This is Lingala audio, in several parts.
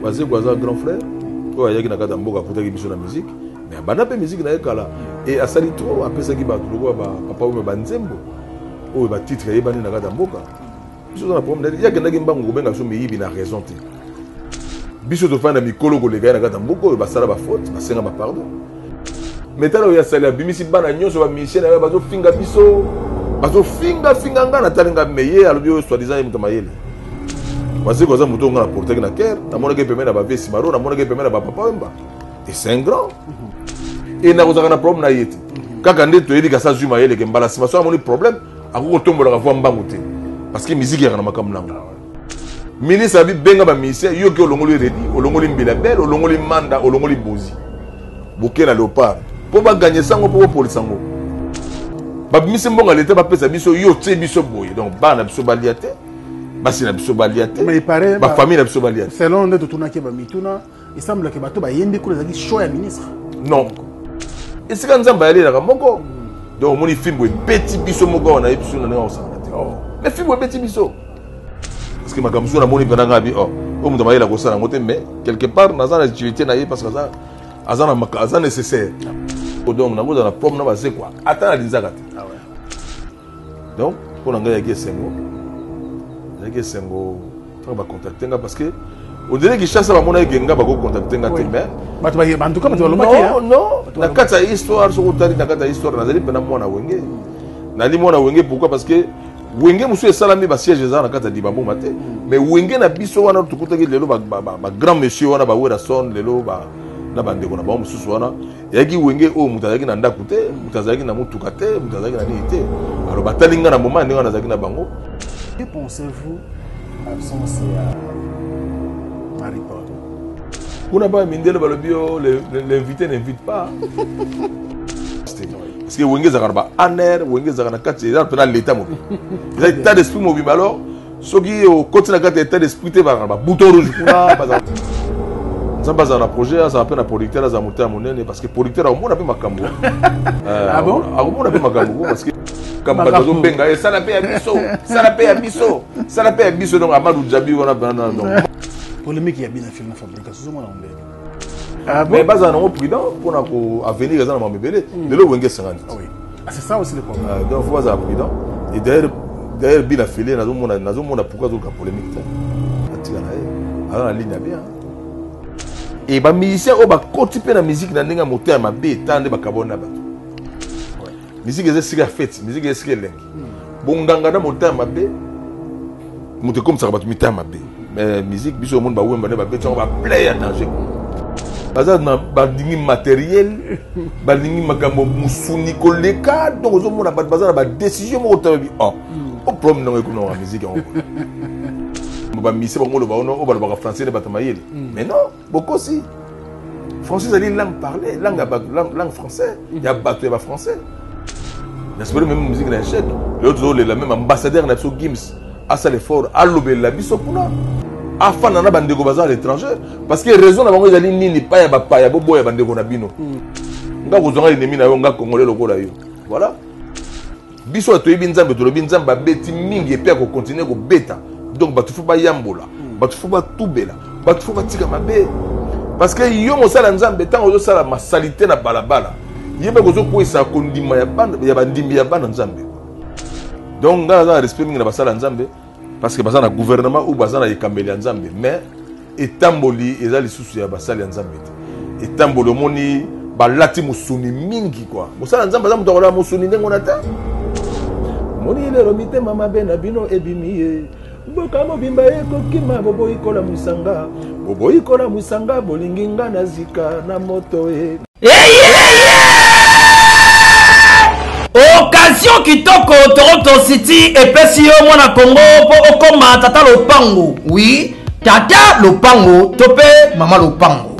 Wazé Gwaza grand frère. Quand il y a qui n'a qu'à mboka pour faire la musique, mais abana pe musique na ekala et à sali trop après ça qui ba tout papa ou ba nzembo. Oh ba titre et ba ni na qu'à mboka. Biso na problème, il y a qui n'a qui mbango benga so meyi bina raison te. Biso to fana mikolo ko lega na qu'à mboka ba sala ba faute, ba senga ba pardon. Mais talo ya sala bimisi bana nyonso ba mission na ba zo finga biso. Ba zo finga nga na talinga meye alobio soit disant muto mayele. Parce que ça muto nga na porter na cœur, na mona ke pemena ba vesi maro, na mona ke pemena ba papa mba. Et c'est un grand. Et na kozaka na problème na yete. Kaka nde to yedi ka sa zuma yele ke mbala sima so amoni problème, akoko tombola ka vo mbango te. Parce que musique ya na makamnanga. Ministre abi benga ba ministère yo ke olongoli redi, olongoli mbila belle, olongoli manda, olongoli bozi. Boké na léopard. Po ba gagner sango po polisango. Ba misi mbonga l'état ba pesa biso yo te biso boye. Donc ba na biso baliate. Basi na biso baliate. Mais il paraît ba famille na biso baliate. Selon de tourna ke ba mituna, il semble que bato ba yembi ko les choix ya ministre. Non. Et c'est quand nzamba yali la moko. Donc moni film boye petit biso moko na biso na nga osanga te. Oh. Mais film boye petit biso. Parce que ma kamso na moni pendant ngabi oh. O muto mayela ko sala ngote mais quelque part na za na activité na ye parce que ça azana makaza nécessaire. Donc na ngoza na prom na ba c'est quoi. Ata na linzaka te. Ah ouais. Donc pour nga ya Sengo. Ya Sengo on va contacter nga parce que on dirait que chaque fois mona nga ba ko contacter nga te mais bato ba en tout cas bato non non na kata histoire so utali na kata histoire na zali pena mona wenge. Na li mona wenge pourquoi parce que wenge musu esalami ba siège za na kata di bambo mate mais wenge na biso wana tukutaki lelo ba grand monsieur wana ba wera son lelo ba na bande ko na ba musu wana yaki wenge o mutazaki na ndaku te mutazaki na mutuka te mutazaki na nini te alors batalinga na moment ndinga na zaki na bango. Que pensez-vous absence à Marie-Paul? On a pas mindele balobio l'invité n'invite pas. Parce que wenge zakarba aner wenge zakana kati ya pena l'état mobile. Il y a état d'esprit mobile alors ce qui au côté na kati état d'esprit te ba bouton rouge kuna pas ça base na projet ça appelle na producteur za monter monene parce que producteur au monde a pas makambo. Ah bon? Au monde a pas makambo parce que comme bazo benga et ça la paye à biso, ça la paye à biso, ça la paye à biso donc Amadou Djabi on a donc polémique il y a bien fait la fabrication moi on ah mais base na prudent pour na ko avenir za na mabele de lo wenge 50. Ah oui. Ah c'est ça aussi le problème. Donc faut ça prudent et d'ailleurs bien affilé na zo mona pourquoi zo ka polémique ta. Atika na e ala na ligne bien. Et ba musicien o ba kotipe na musique na ndinga moteur mabe tande ba kabona ba. Musique est si faite, musique est si lengi. Bonganga na moteur mabe. Moute comme ça ba moteur mabe. Mais musique biso monde ba wemba ba beton ba play à danger. Baza na ba dingi matériel, ba dingi makambo musuni koleka donc zo mona ba baza na ba décision mo tabi. Oh. O problème na ko na musique en. Ba misi ba ngolo ba ono o ba ba français de batamayele. Mais non, beaucoup aussi. Français c'est une langue parlée, langue française. Il y a bateau ba français. N'est-ce pas même musique na échec. L'autre le même ambassadeur na so Gims a ça l'effort a lobé la biso kuna. Afin na bandeko baza à l'étranger parce que raison na bango ezali nini pa ya ba pa ya bobo ya bandeko na bino. Nga kozonga ennemi na yo nga congolais lokola yo. Voilà. Biso to yebinzambe to lobinzambe ba beti mingi et puis ko continuer ko beta. Donc batu faut ba yambola, batu faut ba tubela, batu faut ba tika mabe. Parce que yo mosala nzambe tant ozo sala masalité na balabala. Yeba kozo ko esa kondima ya bandimbi ya bana nzambe. Donc nga za respect mingi na basala nzambe parce que basana gouvernement ou basana yekambeli nzambe mais etamboli ezali susu ya basala nzambe. Etambolo moni balati musuni mingi quoi. Mosala nzambe za muto kola musuni ndengo na ta. Moni lelo mitema mabe na bino ebimiye. Boka mobimba ekokima bobo ikola musanga. Bobo ikola musanga bolingi nga na zika na moto e. Occasion kitoko Toronto City et PCO mwana Congo po okoma tata lopango. Oui, tata lopango tope mama lopango.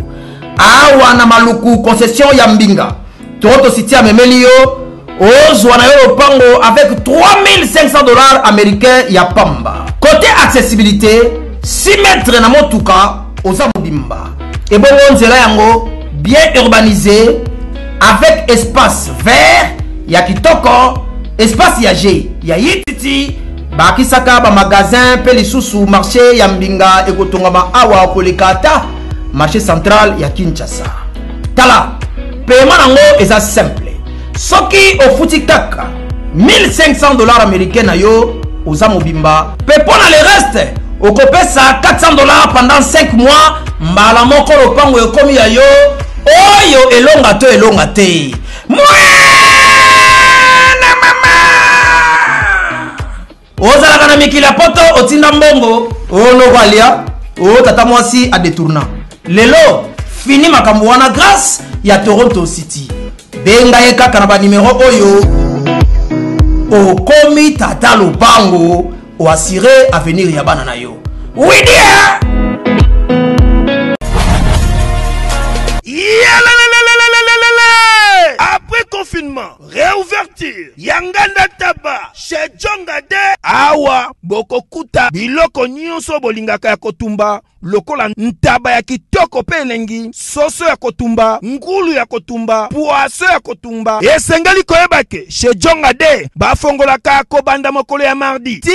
Awa na maluku concession ya Mbinga. Toronto City a memeli yo ozwa na yo lopango avec $3,500 américains ya pamba. Côté accessibilité, 6 mètres na motuka oza mobimba. Et bon nzela yango bien urbanisé avec espace vert ya kitoko, espace ya G, ya yititi, bakisaka ba magasin pe lisusu marché ya Mbinga ekotongama awa kolekata marché central ya Kinshasa. Tala, paiement nango eza simple. Soki ofuti kaka 1500 dollars américains na yo oza mobimba. Pepo na le reste okopesa 400 dollars pendant 5 mois. Mbala moko lopango yokomi ya yo oyo elonga to elonga te. Mwana mama ozalaka na mikili ya poto otinda mbongo ono valia o tata mwasi a détourna. Lelo fini makambo wana grâce ya Toronto City. Benga ye kaka na ba numéro oyo okomi tata lopango o assurer avenir ya bana na yo. Oui dia. Après confinement, réouverture, Yanganda Taba, chez Djongade, Awa, Bokokuta, Biloko Nyonso Bolingaka ya Kotumba, lokola ntaba ya kitoko pe elengi, soso ya kotumba, ngulu ya kotumba, poaso ya kotumba. Esengeli koyebake, chez Djongade, bafongolaka kobanda mokolo ya mardi, ti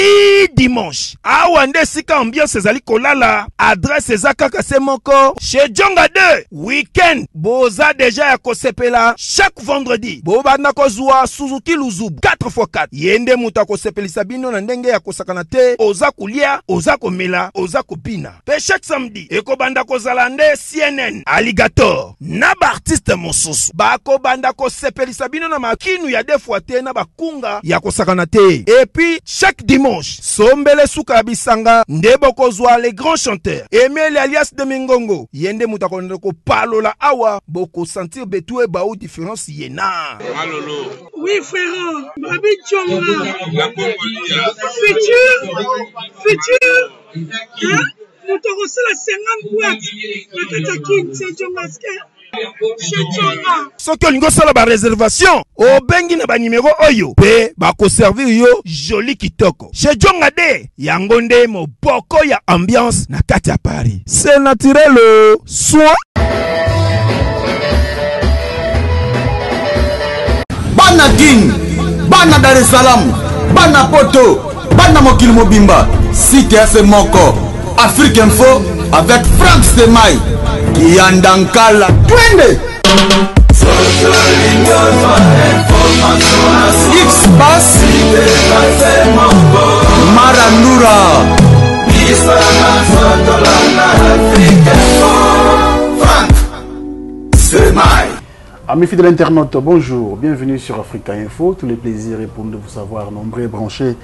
dimanche. Awa nde sika ambiance ezali kolala, adresse ezaka se moko, chez Djongade, weekend, boza deja ya kosepela, chaque vendredi, bobanda kozwa Suzuki Luzubu, 4x4. Yende muta kosepelisa bino na ndenge ya kosakana te, oza kulia, oza komela, oza kopina. Pe chaque samedi, ekobanda kozala nde CNN, Alligator, na ba artiste mosusu. Bako banda kosepelisa bino na makinu ya defwa te na bakunga ya kosakana te. Et puis, chaque dimanche, sombele suka bisanga, nde bokozwa les grands chanteurs. Emile alias de Mingongo, yende muta ko palola awa, boko sentir betue ba ou différence yena. Malolo. Oui frère, Babi Djonga. Futur. Hein? Nous t'avons la 50 boîtes. La Katakin, c'est Djongaske. Soki olingo sala ba réservation obengi na ba numéro oyo pe ba ko servir yo joli kitoko chez Djongade yango nde moboko ya ambiance na kati ya Paris. C'est naturel soin. Bana Guine, Bana Dar es Salaam, Bana Poto, Bana Mokili Mobimba, Cité FC Moko, Afrique Info avec Frank Stemai, Yandankala, Twende. X-Bass, Marandura, Frank Stemai. Amis fidèles internautes, bonjour, bienvenue sur Africa Info. Tous les plaisirs et pour de vous savoir nombreux et branchés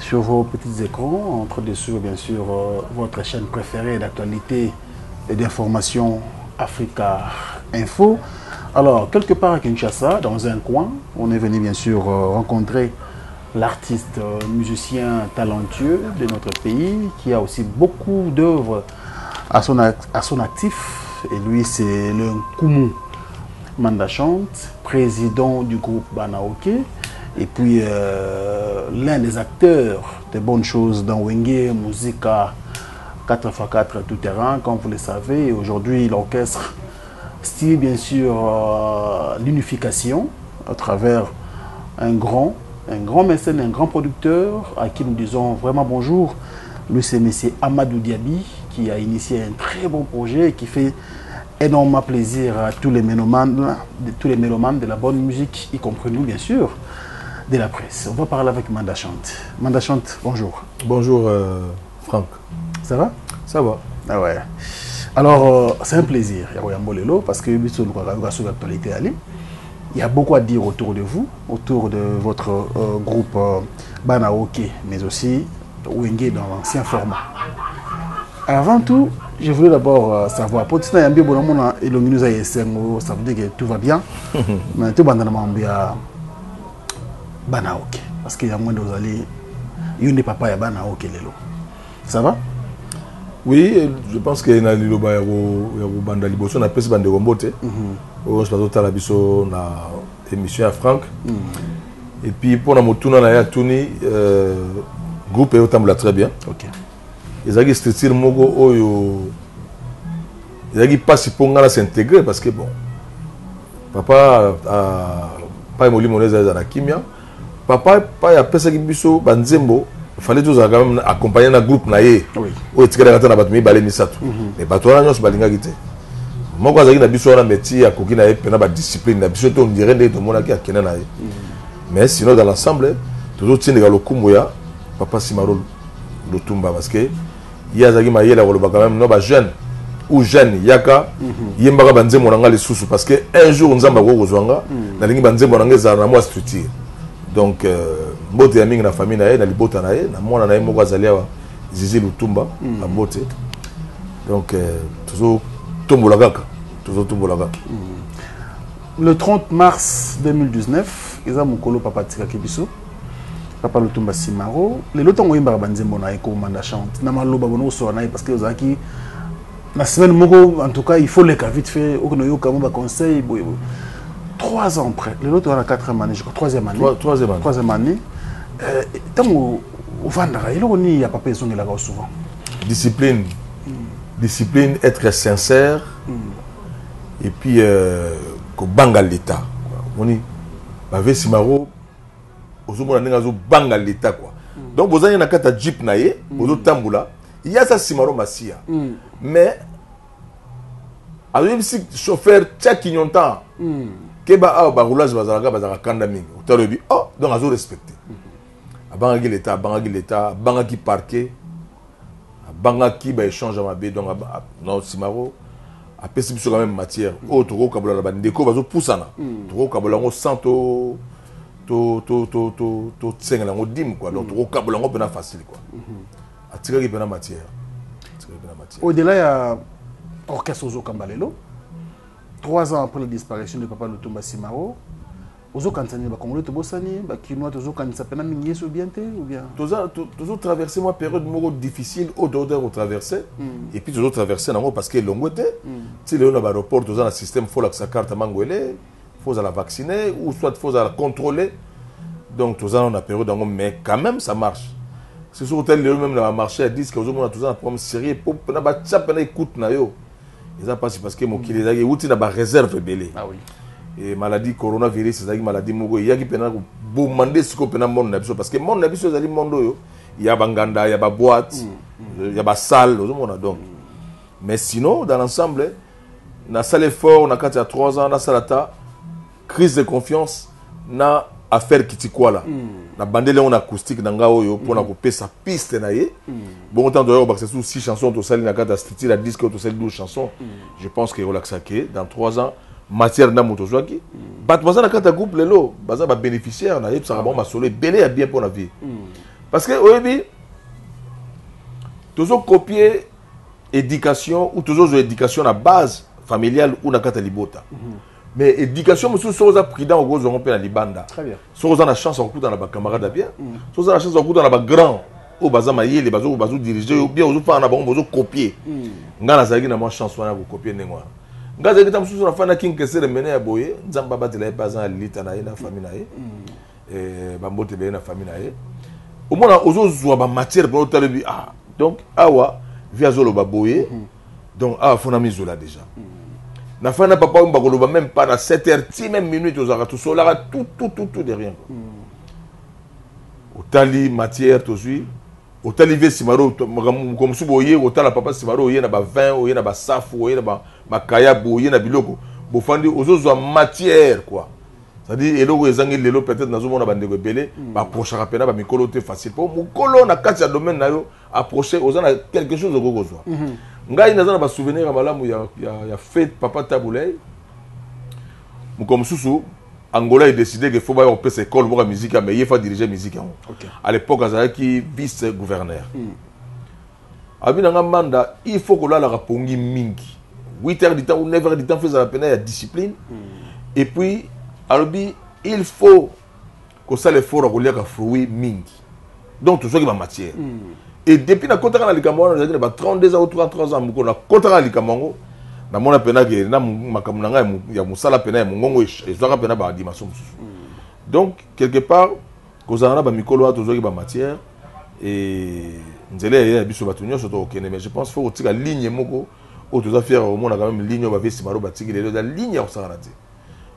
sur vos petits écrans, en train de suivre bien sûr votre chaîne préférée d'actualité et d'information Africa Info. Alors, quelque part à Kinshasa, dans un coin, on est venu bien sûr rencontrer l'artiste musicien talentueux de notre pays qui a aussi beaucoup d'œuvres à son actif. Et lui, c'est le Nkumu Mandachante, président du groupe Banaoke, et puis l'un des acteurs des bonnes choses dans Wenge, Musica 4x4 tout terrain, comme vous le savez. Aujourd'hui, l'orchestre style bien sûr l'unification à travers un grand mécène, un grand producteur à qui nous disons vraiment bonjour. Lui, c'est M. Amadou Diaby qui a initié un très bon projet et qui fait énormément plaisir à tous les mélomanes de la bonne musique, y compris nous bien sûr, de la presse. On va parler avec Mandachante. Mandachante, bonjour. Bonjour Franck. Ça va? Ça va. Ah ouais. Alors, c'est un plaisir, parce que il y a beaucoup à dire autour de vous, autour de votre groupe Banaoke, mais aussi Wenge dans l'ancien format. Avant tout, je voulais d'abord savoir, pour ça veut dire que tout va bien, mais tout va bien Banaoke, parce qu'il y a moins d'osali, il y a papa et Banaoke lelo. Ça va? Oui, je pense que na liloba ya banda liboso na pesi bande rombote. On se passe la biso na émission à Franck. Et puis pour la motuna na ya tuni groupe yo tambla très bien. OK. Ezaki style moko oyo ezaki pas pour ngala s'intégrer parce que bon papa a pas molimo les za na kimia. Papa pa ya pesa ki biso banzembo fallait tous quand même accompagner un groupe naé o etikala kata na bato mibale misato mais bato wana nyonso balingaki te moko azalaki na biso wana métier akoki na ye pena badiscipline na biso te on dirait nde tomonaki akende na ye mais sinon dans l'ensemble tozotindika lokumu ya papa Simaro Lutumba parce que ye azalaki mayele akoloba quand même no bajeune ou jeune yaka yembaka banzembo na nga lisusu parce que un jour nzambe akokozwanga nalingi banzembo na nga ezala na mwa structure donc mbote ya mingi na famille na ye na libota na ye na mwana na ye moko azali awa Zizi Lutumba na mbote donc tozotombola kaka le 30 mars 2019 eza mokolo papa tikaki biso papa Lutumba Simaro lelo ntango oyembaka banzembo na ye komanda chante na maloba bono osola na ye parce que ozalaki la semaine moko en tout cas il faut les cas vite fait au kono yoka mo conseil 3 ans après le l'autre à la 4e année je crois 3e année tant au vandara il y a pas besoin de la souvent discipline être sincère et puis ko banga l'état moni bave Simaro ozomona ninga zo banga l'état quoi donc bozanya na kata jeep na ye bozo tambula il y a ça Simaro Masia mais avec si chauffeur tchaki nyonta keba ba roulage bazaka kanda mingi utalobi oh donc azo respecter abanga l'état banga ki parquet banga ki ba échange ma bé donc non Simaro a pesi biso quand même matière o toko kabola ba ndeko bazo poussana toko kabola ngo santo to tsenga ngo dim quoi donc toko kabola ngo pena facile quoi atira ki pena matière au-delà ya orchestre Ozo Kambalelo 3 ans après la disparition de papa Lutumba Simaro Ozo Kansani ba Congolais to bosani ba Kinois Ozo Kanisa pena mingi so bien ou bien toujours traversé moi période moko difficile au dehors traverser et puis toujours traverser nango parce que longote si le na aéroport dans un système faut la sa carte mangolé faut la vacciner ou soit faut la contrôler donc tous on a période nango mais quand même ça marche c'est sur hôtel le même na marché à 10 que Ozo mona tous un problème sérieux pour na ba tchap na écoute na yo ils ont passé parce que mon kili ezaki outi na ba réserve belé ah oui et maladie coronavirus ezaki maladie moko yaki pena ko bomande siko pena monde na biso parce que monde na biso ezali monde yo il y a banganda il y a ba boîte il y a ba salle ozomona donc mais sinon dans l'ensemble na salle fort na kati ya 3 ans na salata crise de confiance na affaire kitikwala na bandele on acoustique na nga oyo pona ko pesa piste na ye bon temps d'ailleurs parce que sous 6 chansons to sali na kata style la disque to sali 12 chansons je pense que relaxaké dans 3 ans matière na moto zwaki bat baza na kata groupe lelo baza ba bénéficiaire na yeb ça bon ma solo belé a bien pour la vie parce que oyebi toujours copier éducation ou toujours éducation à base familiale ou na kata libota mais éducation monsieur soza prudent au gros on peut la libanda très bien soza na chance en dans la camarade bien soza na chance en dans la grand au baza mayele bazo diriger bien aux fa na bon bazo copier ngana zaki na moi chance wana ko copier nengwa ngaza kita mususu na fana king kesere mene ya boye nzamba batela baza lita na ina famille na ye bambote be na famille na ye au moins ozo zwa ba matière pour talebi ah donc awa via zolo ba boye donc ah fona mizola déjà na fana papa on bakoloba même pas na 7h 10 même minutes aux aratu solara tout de rien otali matière to suis otali ve Simaro comme su boye otala papa Simaro oye na ba vin oye na ba safu oye na ba kaya boye na biloko bo fandi ozozwa matière quoi c'est-à-dire eloko ezangi lelo peut-être nazo mona bandeko belé ba approcher rapena ba mikolo te facile pour mukolo na kati ya domaine na yo approcher ozana quelque chose okozwa ngai nazana ba souvenir malamu ya fête papa Taboulay mukom susu Angola a décidé qu'il faut pas faire cette école pour la musique, mais il faut diriger la musique. Okay. À l'époque, il y avait vice-gouverneur. Il faut que la rapongi mingi. 8h du temps ou 9h du temps, faisait la peine de discipline. Et puis, il faut que ça l'effort à lire fruit mingi. Donc, tout ça qui est matière. Et depuis la contrat à l'Ikamongo, il y a 32 ans ou 33 ans, on a contrat à l'Ikamongo. Na mona pena ke na makamunanga ya musala pena ya mungongo ezwaka pena ba dimension mususu donc quelque part kozana ba mikolo ato zoki ba matière et nzele ya biso batunyo soto okene mais je pense faut tika ligne moko o toza faire au monde quand même ligne ba vesi maro batiki lelo da ligne ya sarate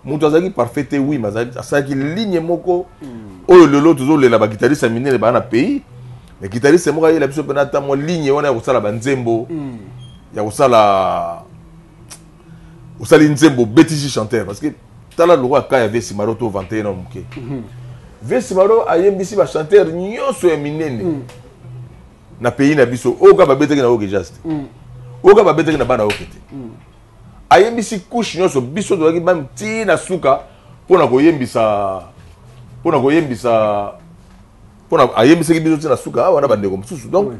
mutu azaki parfait oui mais azaki ligne moko o lelo tozo lela ba guitariste minene ba na pays mais guitariste moi il a biso pena ta mo ligne wana ko sala banzembo ya ko sala usali nzembo betiji chanteur parce que tala le roi ka ya Vesi Maro to 21 ans muke Vesi Maro ayembisi ba chanteur nyonso ya minene na pays na biso oka ba beteki na oke just oka ba beteki na bana okete ayembisi couche nyonso biso to ki bam ti na suka pona koyembisa pona ayembisa ki biso ti na suka wana bandeko mususu donc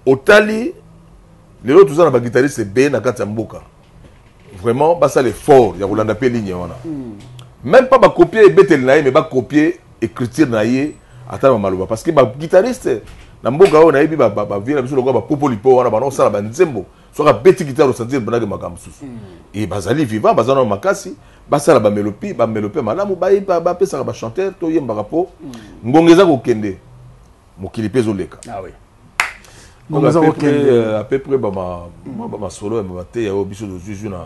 otali lelo tozana ba guitariste be na kati ya mboka vraiment basa l'effort ya kolanda pe ligne wana même pas ba copier betel na ye mais ba copier écriture na ye ata maloba parce que ba guitariste na mboka ona yebi ba vira biso lokwa ba popolipo wana bana osala ba nzembo soka beti guitare o sentir bonake makambo susu et bazali vivant bazana makasi basala ba mélopie malamu ba pesa ba chanteur to yemba po ngongeza ko kende mokili pezo leka ah oui donc à peu près ma solo et ma te ya biso de juju na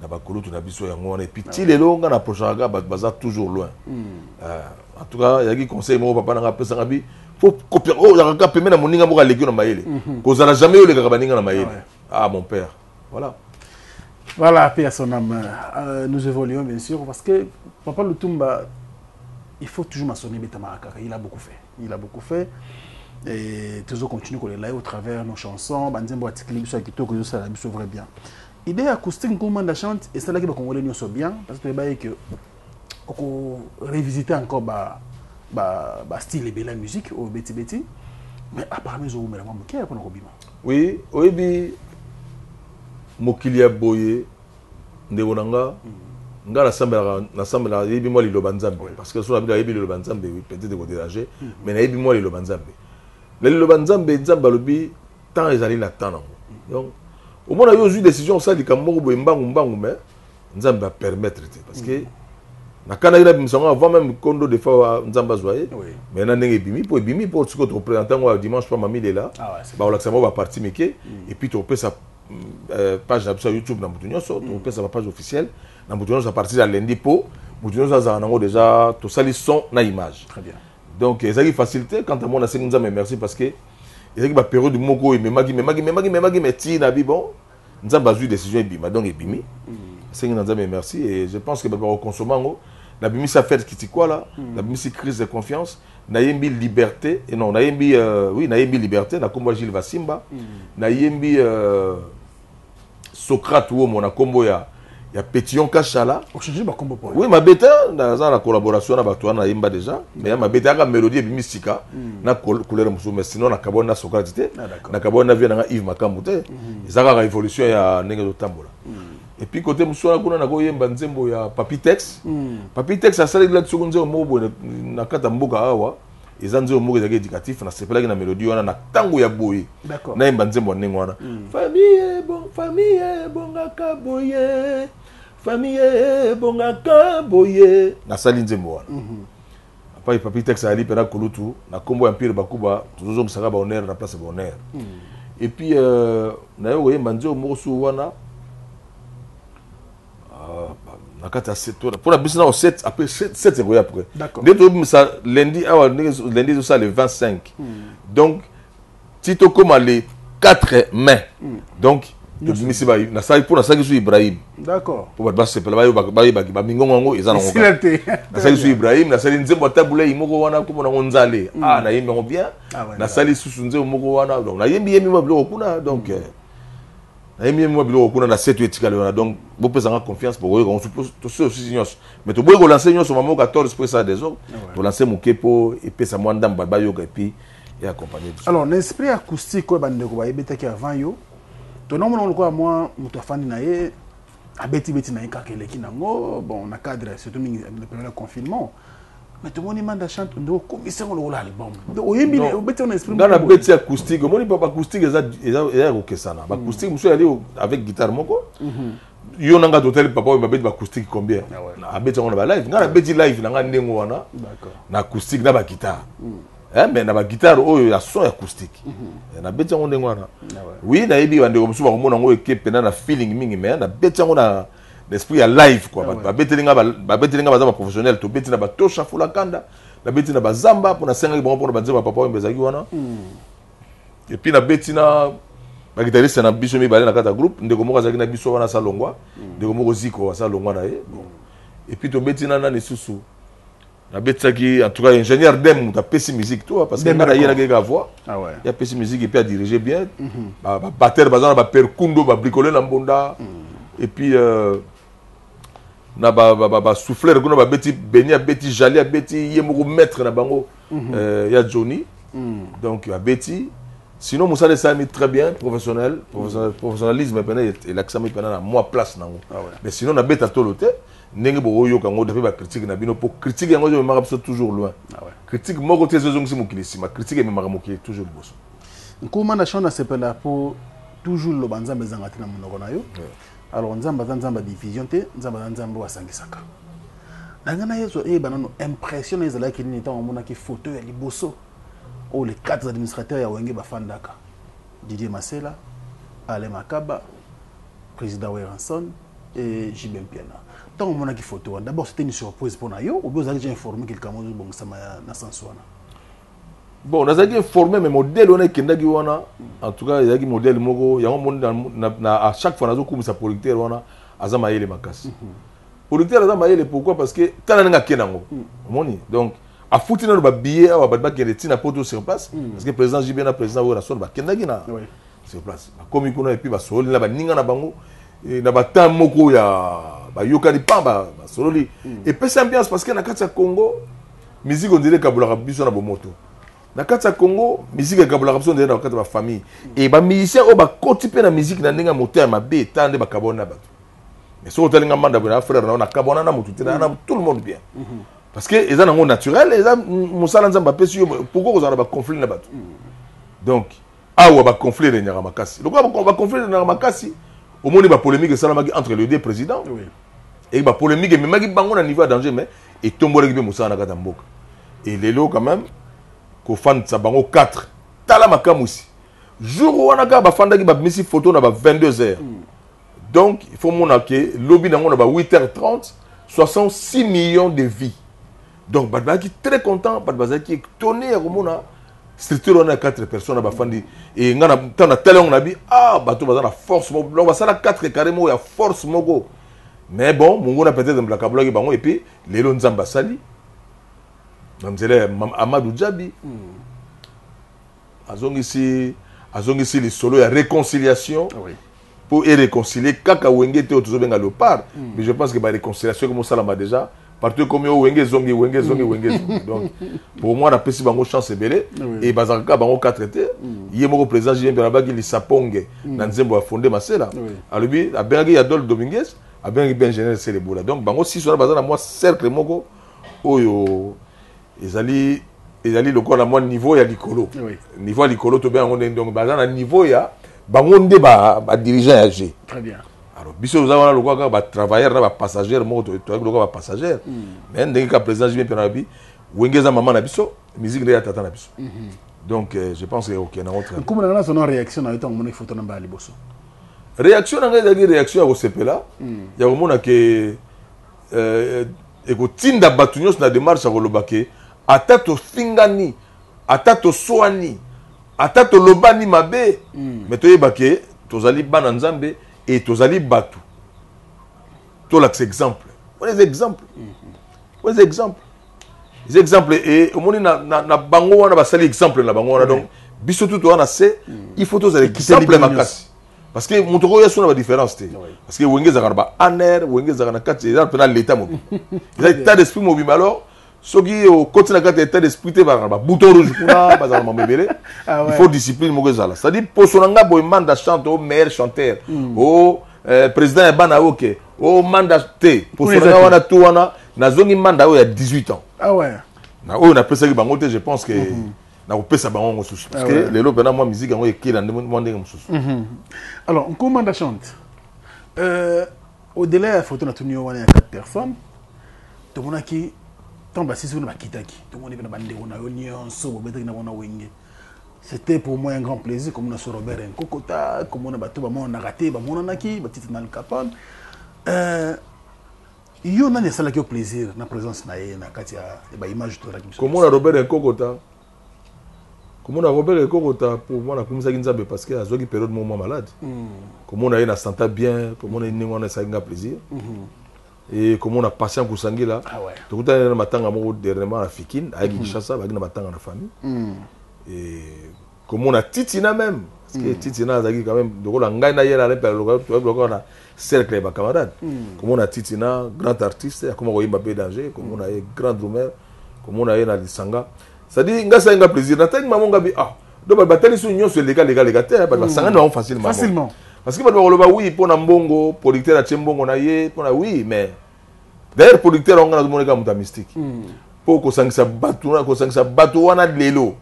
bakolo na biso ya ngona et puis ti lelo nga na prochain ga baza toujours loin en tout cas yaki conseil mo papa na pesa ngabi faut copier oh ya ka pemena moninga mo ka lekio na mayele cause na jamais yo le ka baninga na mayele ah mon père voilà paix à son âme. Nous évoluons bien sûr parce que Papa Lutumba il faut toujours maçonner Betamaraka, il a beaucoup fait et toujours continuer qu'on est là au travers nos chansons banzembo article sur kitoko yo ça la vrai bien idée acoustique comment la chante et c'est là que les Congolais nous sont bien parce que bah que on revisiter encore ba style et belle musique au beti mais apparemment ils ont mais moi qui pour robima oui oyebi mokilia boye ndebonanga nga na sambela yebi moi liloba nzambe parce que sur la yebi liloba nzambe oui peut-être ko déranger mais na yebi moi liloba nzambe liloba nzambe nzambe lobi tant ezali na temps donc au moins yo eu décision ça di kamoko boye mbangu mais nzambe va permettre parce que na kana ila bimisanga avant même kondo de fois nzamba zoye mais na ndenge bimi pour ce que tu représentes moi dimanche pas mamie est là ba olaksa mo ba partie meke et puis tu repères ça page na YouTube na mutunyo so tu repères sa page officielle na mutunyo à partir de lundi po mutunyo za nango déjà to sali son na image très bien donc ezaki facilité quand à moi na senza mais merci parce que ezaki ba période moko me magi meti na bi bon nzamba zui décision ebima donc ebimi senga nzamba merci et je pense que ba consommer ngo na bimi sa fête kitiko là na bimi si crise de confiance na yembi liberté et non na yembi oui na yembi liberté na kombo Gilles Vasimba na yembi Socrate ou mon kombo ya Pétillon Kachala on change ba kombo pour oui ma bêta dans la collaboration na bato na yemba déjà mais ma bêta ka mélodie et bimi sika na couleur musu mais sinon na kabona na Socrate te na kabona vient na Yves Makambu te ezaka ka évolution ya ndenge do tambola et puis côté musona kuna na ko yemba nzembo ya Papi Tex a sali la tsukunze mobo na kata mboka awa ezanze mobo ezaki éducatif na sepelaki na mélodie wana na tango ya boye na yemba nzembo ndenge wana famille bongaka boye famille bongaka boye na sali nzembo wana apa Papi Tex ali pena kulutu na kombo ya Mpire Bakuba tuzozo musaka ba honneur na place ba honneur et puis na yo yemba nzembo moko su wana pour la business au 7 après 7 après d'accord dès ça lundi ça le 25 donc Tito comme les 4 mai donc misi ba na sai pour na sai su Ibrahim d'accord pour ba se pela ba mingongo ezana ngo na sai su Ibrahim na sai nzembo tabule imoko wana ko na nzale na yembi ngo bien na sai su nzembo moko wana donc na yembi mo bilo kuna donc na moi bilo kuna na 7 etikale wana donc bo pesa confiance pour on suppose to so aussi mais to boy ko lancer nyonso mamo 14 pour ça des autres to lancer mokepo et pesa moi ndamba ba yoga et puis et accompagner alors l'esprit acoustique ko bande ko ba ebetaki avant yo to non mon ko moi muto afandi na ye abeti na kakeleki nango bon na cadre surtout le premier confinement mais tout le monde demande à chanter de commissaire on l'album donc oyembi obeti on esprit dans la beti acoustique moni papa acoustique eza ko kesana ba acoustique monsieur ali avec guitare moko yo nanga totel papa ba beti ba acoustique combien na beti on ba live ngana beti live nanga ndengo wana d'accord na acoustique na ba guitare mais na ba guitare oyo ya son acoustique na beti on ndengo wana oui na yebi bande ko musu ba komona ngo ekepe na feeling mingi mais na beti on na l'esprit à live quoi ba betelinga baza ba professionnel to betina ba tosha fula kanda na beti na bazamba pour na senga bon pour na banzamba papa mbezaki wana et puis na beti na ba guitariste na biso mi balé na kata groupe ndeko moko azaki na biso wana salongwa ndeko moko ziko salongwa na ye bon et puis to beti na nani susu na beti en tout cas ingénieur dem ta pesi musique toi parce que na yena ke ka voix ah ouais ya pesi musique et puis à diriger bien ba batteur bazana ba perkundo ba bricoler na mbonda et puis na ba souffleur kuna ba beti benia beti jali beti yemoko maître na bango ya Johnny donc ba beti sinon Moussa de Sami très bien professionnalisme et l'accent mi pendant moi place nango mais sinon na beta tolote ndenge bo yo kango depuis ba critique na bino pour critique yango je me marre toujours loin critique moko te zozong si mokilisi ma critique me marre mokili toujours boso nkuma na chona sepela pour toujours lo banza bezanga tina monoko na yo alors nzamba division te nzamba wa sangisaka nangana yezo banano impression ezala ki ni tant mona ki photo ya liboso ou les 4 administrateurs ya wenge bafandaka Didier Masela, Alain Makaba, président Weranson et Jibem Piana. Tant on a qui photo, d'abord c'était une surprise pour nous, ou bien vous avez informé quelqu'un de bon ça na sanswana. Bon, on a informé mais modèle on est kendagi wana en tout cas il y a des modèles moko ya na à chaque fois nazo comme ça producteur wana azama yele makasi. Producteur azama yele pourquoi parce que tala nga kenango. Moni donc a foutu na ba billet a ba kende tina poto sur place parce que président JB na président wa rason ba kendagi na sur place comme ikono et puis ba solo na ba ninga na bango na ba temps moko ya ba yokani pamba ba solo li et puis c'est ambiance parce que na kati ya Congo musique on dirait kabula biso na bomoto na kati ya Congo musique kabula biso on dirait na kati ba famille et ba musicien o ba kotipe na musique na ndinga moteur mabe tande ba kabona ba mais so telinga manda ba frère na kabona na mutu na tout le monde bien parce que ils ont un naturel ils ont musala nzamba pesi pourquoi vous avez un conflit na batu donc awa ba conflit de nyaka makasi lokwa ba conflit de nyaka makasi au moins ba polémique salamaki entre les deux présidents et ba polémique mais maki bango na niveau danger mais et tombole ki be musala na kata mboka et lelo quand même ko fan sa bango 4 tala makamusi jour wana ka ba fandaki ba misi photo na ba 22h donc il faut monake lobby na ngona ba 8h30 66 millions de vies. Donc, Badbaki très content, Badbaki étonné, Romona, structure on a 4 personnes à Bafandi. Et on a tel on a dit, ah, Bato Bazana force, on va ça 4 carrément, il y a force mogo. Mais bon, mon a peut-être un blacabla et puis les Lonzamba Sali, Amadou Djabi, Azong ici les solos, il y a réconciliation. Pour réconcilier, Kaka Wenge te autour de Léopard. Mais je pense que la réconciliation, comme ça l'a déjà. Partout comme yo wenge zongi. Donc pour moi la pesi bango chance belé et bazaka bango 4 été yemo président Julien Berabaki li saponge na nzembo a fondé Masela alobi abengi ya Dol Dominguez abengi ben général Selebola donc bango si sur bazana moi cercle moko oyo ezali lokola moi niveau ya likolo niveau ya likolo to ben on donc bazana niveau ya bango nde ba dirigeant ya G très bien. Alors, biso nous avons le quoi ba travailleur na ba passager moto to le quoi ba passager mais ndenge ka président Julien Penabi wengeza maman na biso musique de tata na biso donc je pense que OK na autre comment na son réaction na etango mona photo na ba liboso réaction na ngeza réaction ya sepela ya komona ke eko tinda batunyos na démarche ya kolobake atato fingani atato soani atato lobani mabe mais toyebake tozali bana nzambe et tozali batu to l'axe exemple on les exemples les exemples et au monde na bango wana basali exemple na bango wana donc biso tout wana c'est il faut tous les exemples makasi parce que mutoko ya sona ba différence té parce que wengeza kana ba aner wengeza kana kati ya pena l'état mobile il a état d'esprit mobile alors soki au côté na kati état d'esprit té ba bouton rouge kuna ba za mambebele il faut discipline moko zala c'est à dire posonanga boy manda chante au meilleur chanteur au président ya bana OK au manda té posonanga wana tout wana nazongi manda o ya 18 ans ah ouais na o na pesa ki bango té je pense que na ko pesa bango mosusu parce que les lo pena moi musique ngo ekila ndenge mosusu alors on commande chante au-delà la photo na tunio wana ya 4 personnes to mona ki tomba sisi na bakitaki to mona bana bande ona yo nyonso bobetaki na bona wenge c'était pour moi un grand plaisir comme on a sur Robert Nkokota comme on a bato ba mona raté ba mona naki ba titre na le Capone yo nani asalaki yo plaisir na présence na ye na kati ya baimage tolaki biso komona Robert Ekokota komona Robert Ekokota pour moi nakumisaki nzambe parce que azwaki période moment malade komona ye na santa bien komona ye ndenge wana esalaki nga plaisir et komona patient kusangila tokutana na matanga moko dernièrement na Fikine ayaki Kinshasa baki na matanga na famille et komona Titina même parce que Titina azaki quand même dokola ngai na yela lepe lokolo na cercle ya camarade komona Titina grand artiste akoma koyimba pe danger komona ye grand drummer komona ye na lisanga c'est-à-dire ngasa nga plaisir na tangi mamonga bi donc batali so nyonso lega te ba sangana ba facilement parce que ba loba oui pona mbongo producteur a tchembongo na ye pona oui mais d'ailleurs producteur on a demandé comme ta mystique pour ko sangisa batu wana lelo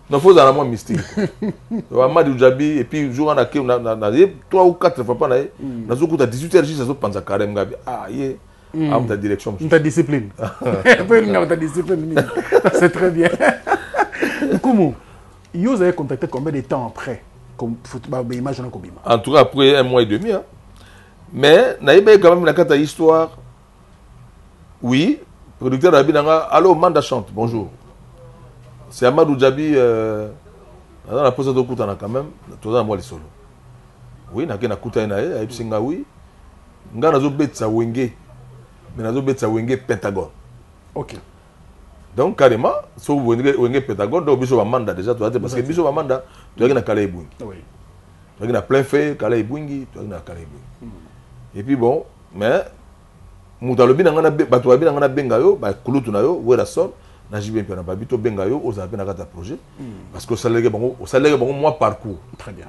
non faut dans moi mystique wa Amadou Djabi et puis jour na 3 ou 4 fois pas na na zokuta 18h juste zo panza carême ngabi ye ta direction ta discipline ta discipline c'est très bien. Comment vous avez contacté combien de temps après comme football image na kobima en tout cas après 1 mois et demi mais naïbe quand même la carte histoire oui producteur Rabinanga allô Manda chante bonjour c'est Amadou Djabi dans la pose de kutana quand même tout dans moi les solo oui na kena kutana na ye singa oui nga nazo betsa wenge mais nazo betsa wenge Pentagone OK donc carrément so wenge Pentagone do biso ba manda déjà tu as parce que biso ba manda tu as na kala ebungi oui tu as na plein fait kala ebungi tu as na kala ebungi et puis bon mais mutalobi na ngana bato babi na ngana benga yo ba kulutu na yo wera son na jibe pe na babito benga yo oza pe na kata projet parce que au salaire bango moi parcours très bien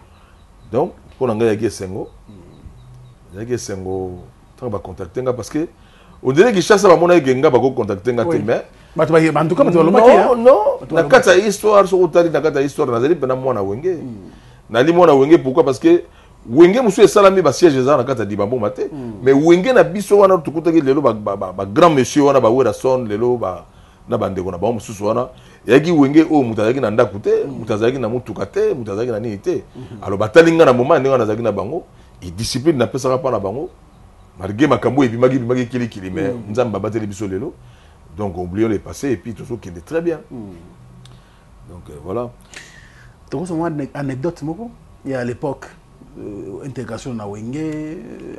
donc pour nga yaki sengo tant ba contacter nga parce que on dirait que chaque fois mona genga ba ko contacter nga te mais bato ba en tout cas bato non na kata histoire so utali na kata histoire na zali pe na mwana wenge na li mwana wenge pourquoi parce que wenge musu esalami ba siège za na kata dibambo mate mais wenge na biso wana tukutaki lelo ba grand monsieur wana ba wera son lelo ba na bandeko na ba mususu wana yaki wenge o mutazaki na ndaku te mutazaki na mutuka te mutazaki na nini te alors batalinga na moment ndenge na zaki na bango et discipline na pesa pa na bango malgré makambo et puis magi kili mais nzamba bateli biso lelo donc oublions les passés et puis tout ça qui est très bien donc voilà donc c'est une anecdote moko il y a à l'époque intégration na wenge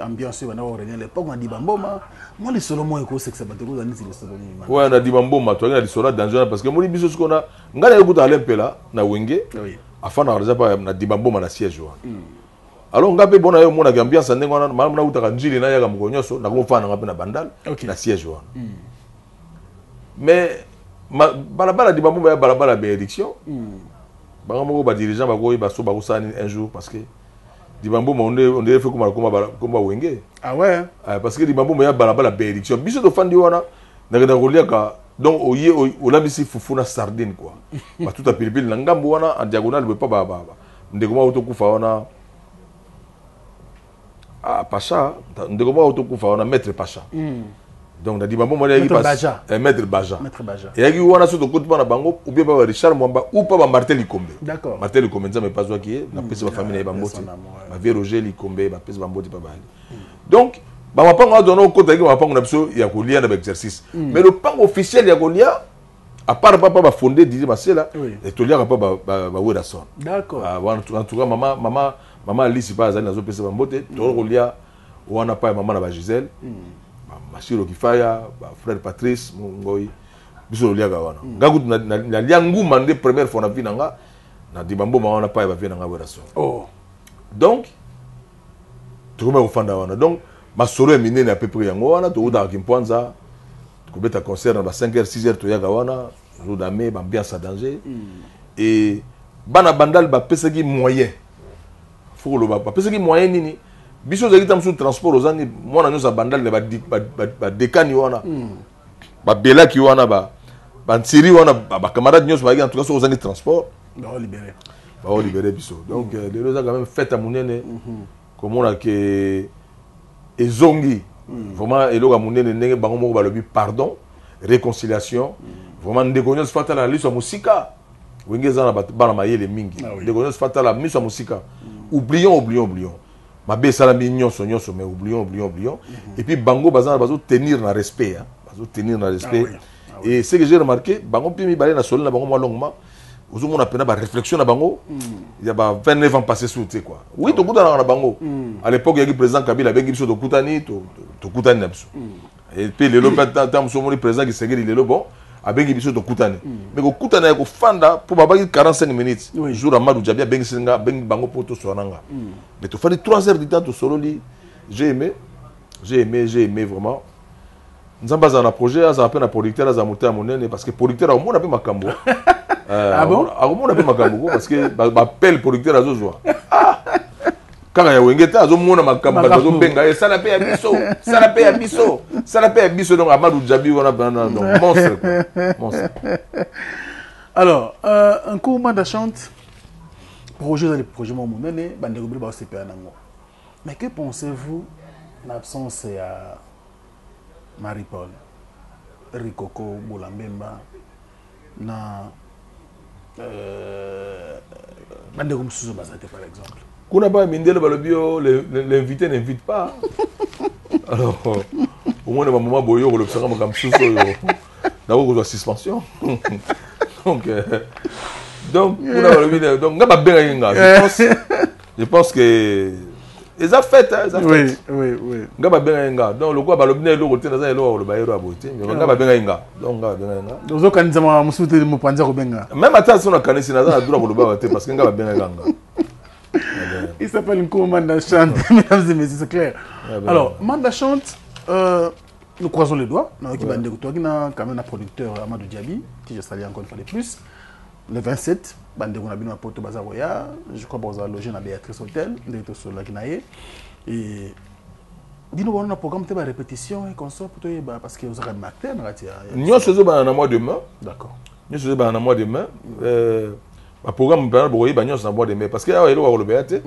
ambiance wana orenia à l'époque on dit bamboma moi les solo moi ko sexe bateko zani les solo ni ouais na di bamboma to na di solo danger parce que moi biso ce qu'on a ngala yokuta alempela na wenge afana raza pa na di bamboma na siège wa alors ngape bona yo mona ambiance ndenge wana malamu na utaka njili na yaka mukonyoso na ko fana ngape na bandal na siège wa mais balabala di bamboma ya balabala bénédiction bango ba dirigeant ba ko ba so ba ko sani un jour parce que Dibambo on devait faire comme wenge ouais parce que Dibambo ya balabala bénédiction biso to fandi wana na reliaka donc au labisi fufuna sardine quoi ba tout à pilipili na ngambo wana en diagonale pas ba ndeko ma otokufa wana Pacha ndeko ma otokufa wana maître Pacha donc na Dibambo mo yaki pas maître Baja et yaki wana so to kotu na bango ou bien ba Richard Mwamba ou pas ba Martel Likombe d'accord Martel Likombe nzambe pas zo ki na pesa ba famille na bamboti ba vie Roger Likombe ba pesa bamboti pa bali donc ba mapango dono ko tagi mapango na biso ya kolia na exercice mais le pango officiel ya kolia à part papa ba fondé Didier Masela et to lia pas ba wera son d'accord en tout cas maman Alice pas azali na zo pesa bambote to kolia wana pa maman na ba Gisèle Machiro Kifaya, frère Patrice, Ngoi, biso liaga wana. Ngaku na liangu mande première fois na vie nanga na dibambo ma wana pa ba vie nanga wera so. Oh. Donc tu comme ofanda wana. Donc ma solo est minene à peu près yango wana to uda kimpanza. Tu beta concert na 5h 6h to yaga wana, jour d'amé ba ambiance à danger. Et bana bandal ba pesaki moyen. Faut le ba pesaki moyen nini. Biso zaki tam sur transport ozangi mwana nyosa bandal ne ba dekani wana ba belaki wana ba nsiri wana ba camarade nyosa ba en tout cas so ozangi transport ba libérer biso donc les deux quand même fête à munene comme on a que ezongi vraiment eloka munene ndenge bango moko ba lobi pardon réconciliation vraiment ndeko nyosa fatala liso musika wengeza na bana mayele mingi ndeko nyosa fatala miso musika oublions mabe salami nyonso mais oublions. Et puis bango bazana bazo tenir na respect, hein. Bazo tenir na respect. Et ce que j'ai remarqué, bango puis mi balé na solo na bango moi longuement. Ozo mona pena ba réflexion na bango. Il y a ba 29 ans passé sous tu sais quoi. Oui, to kuta na bango. À l'époque, il y a le président Kabila bengi biso to kutani to kutani na biso. Et puis le lobby tam so moni président qui segeli le bon. Abengi biso to kutani. Mais ko kutana ko fanda pour baba 45 minutes. Jour Amadou Djabia bengi singa bengi bango poto sonanga. Mais to fallait 3 heures de temps to solo li. J'ai aimé vraiment. Nzamba za na projet za appel na producteur za monter monene parce que producteur au monde a pe makambo. Ah bon? Au monde a pe makambo parce que ba appel producteur azozwa. Kaka ya wengeta azomona makambo azobenga ça la paix à biso donc Amadou Djabi wana donc monstre quoi. Monstre. Alors un coup manda chante projet dans les projets monene bande rubri ba CPA nango. Mais que pensez-vous l'absence à Marie-Paul, Rikoko, Boulambemba, na Bande Souzou Bazate par exemple. Kuna ba mindele balobio l'invité n'invite pas. Alors au moins le moment boyo le sera comme Souzou yo. D'abord suspension. Donc kuna balobio donc ngaba benga je pense que ils ont fait, hein, ils ont fait. Oui. Ngaba benga. Donc le quoi balobine lo côté na za lo ba yero aboté. Mais ngaba benga. Donc ngaba benga. Donc zo kanza ma musuti mo panza ko benga. Même attends son kanisi na za dura ko ba te parce que ngaba benga. Il s'appelle Nko Manda Chante, mesdames et messieurs, c'est clair. Alors, Manda Chante, nous croisons les doigts. Nous avons quand même un producteur Amadou Diaby, qui je salue encore une fois de plus. Le 27, Bandego Nabino à Porto Bazaroya, je crois que vous avez logé dans Béatrice Hotel, sur la Guinaye. Et nous avons un programme de répétition et qu'on sort pour toi parce que vous avez un acteur. Nous sommes un mois demain. D'accord. Nous sommes un mois demain. Le programme est un mois demain parce que là, il y a le Béatrice.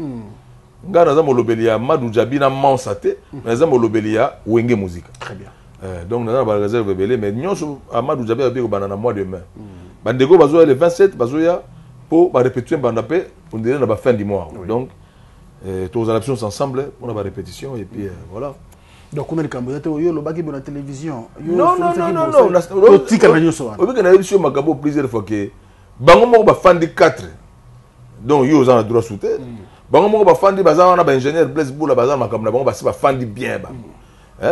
Nga naza molobeli ya Amadou Djabi na Mansate, naza molobeli ya Wenge Musique. Très bien. Donc naza ba réserve belé mais nyonso Amadou Djabi a biko bana na mois demain. Bandego bazoya le 27 bazoya pour ba répéter banda pe on dirait na ba fin du mois. Donc tous les options ensemble pour la répétition et puis voilà. Donc on a le candidat yo lo baki na télévision. Non. O tika na nyoso wana. Obika na émission makabo plusieurs fois que bango mo ba fan de 4. Donc yo za na droit souter. Bango moko ba fandi bazana na ba ingénieur Blaise Boula bazana makamna bango ba si ba fandi bien ba.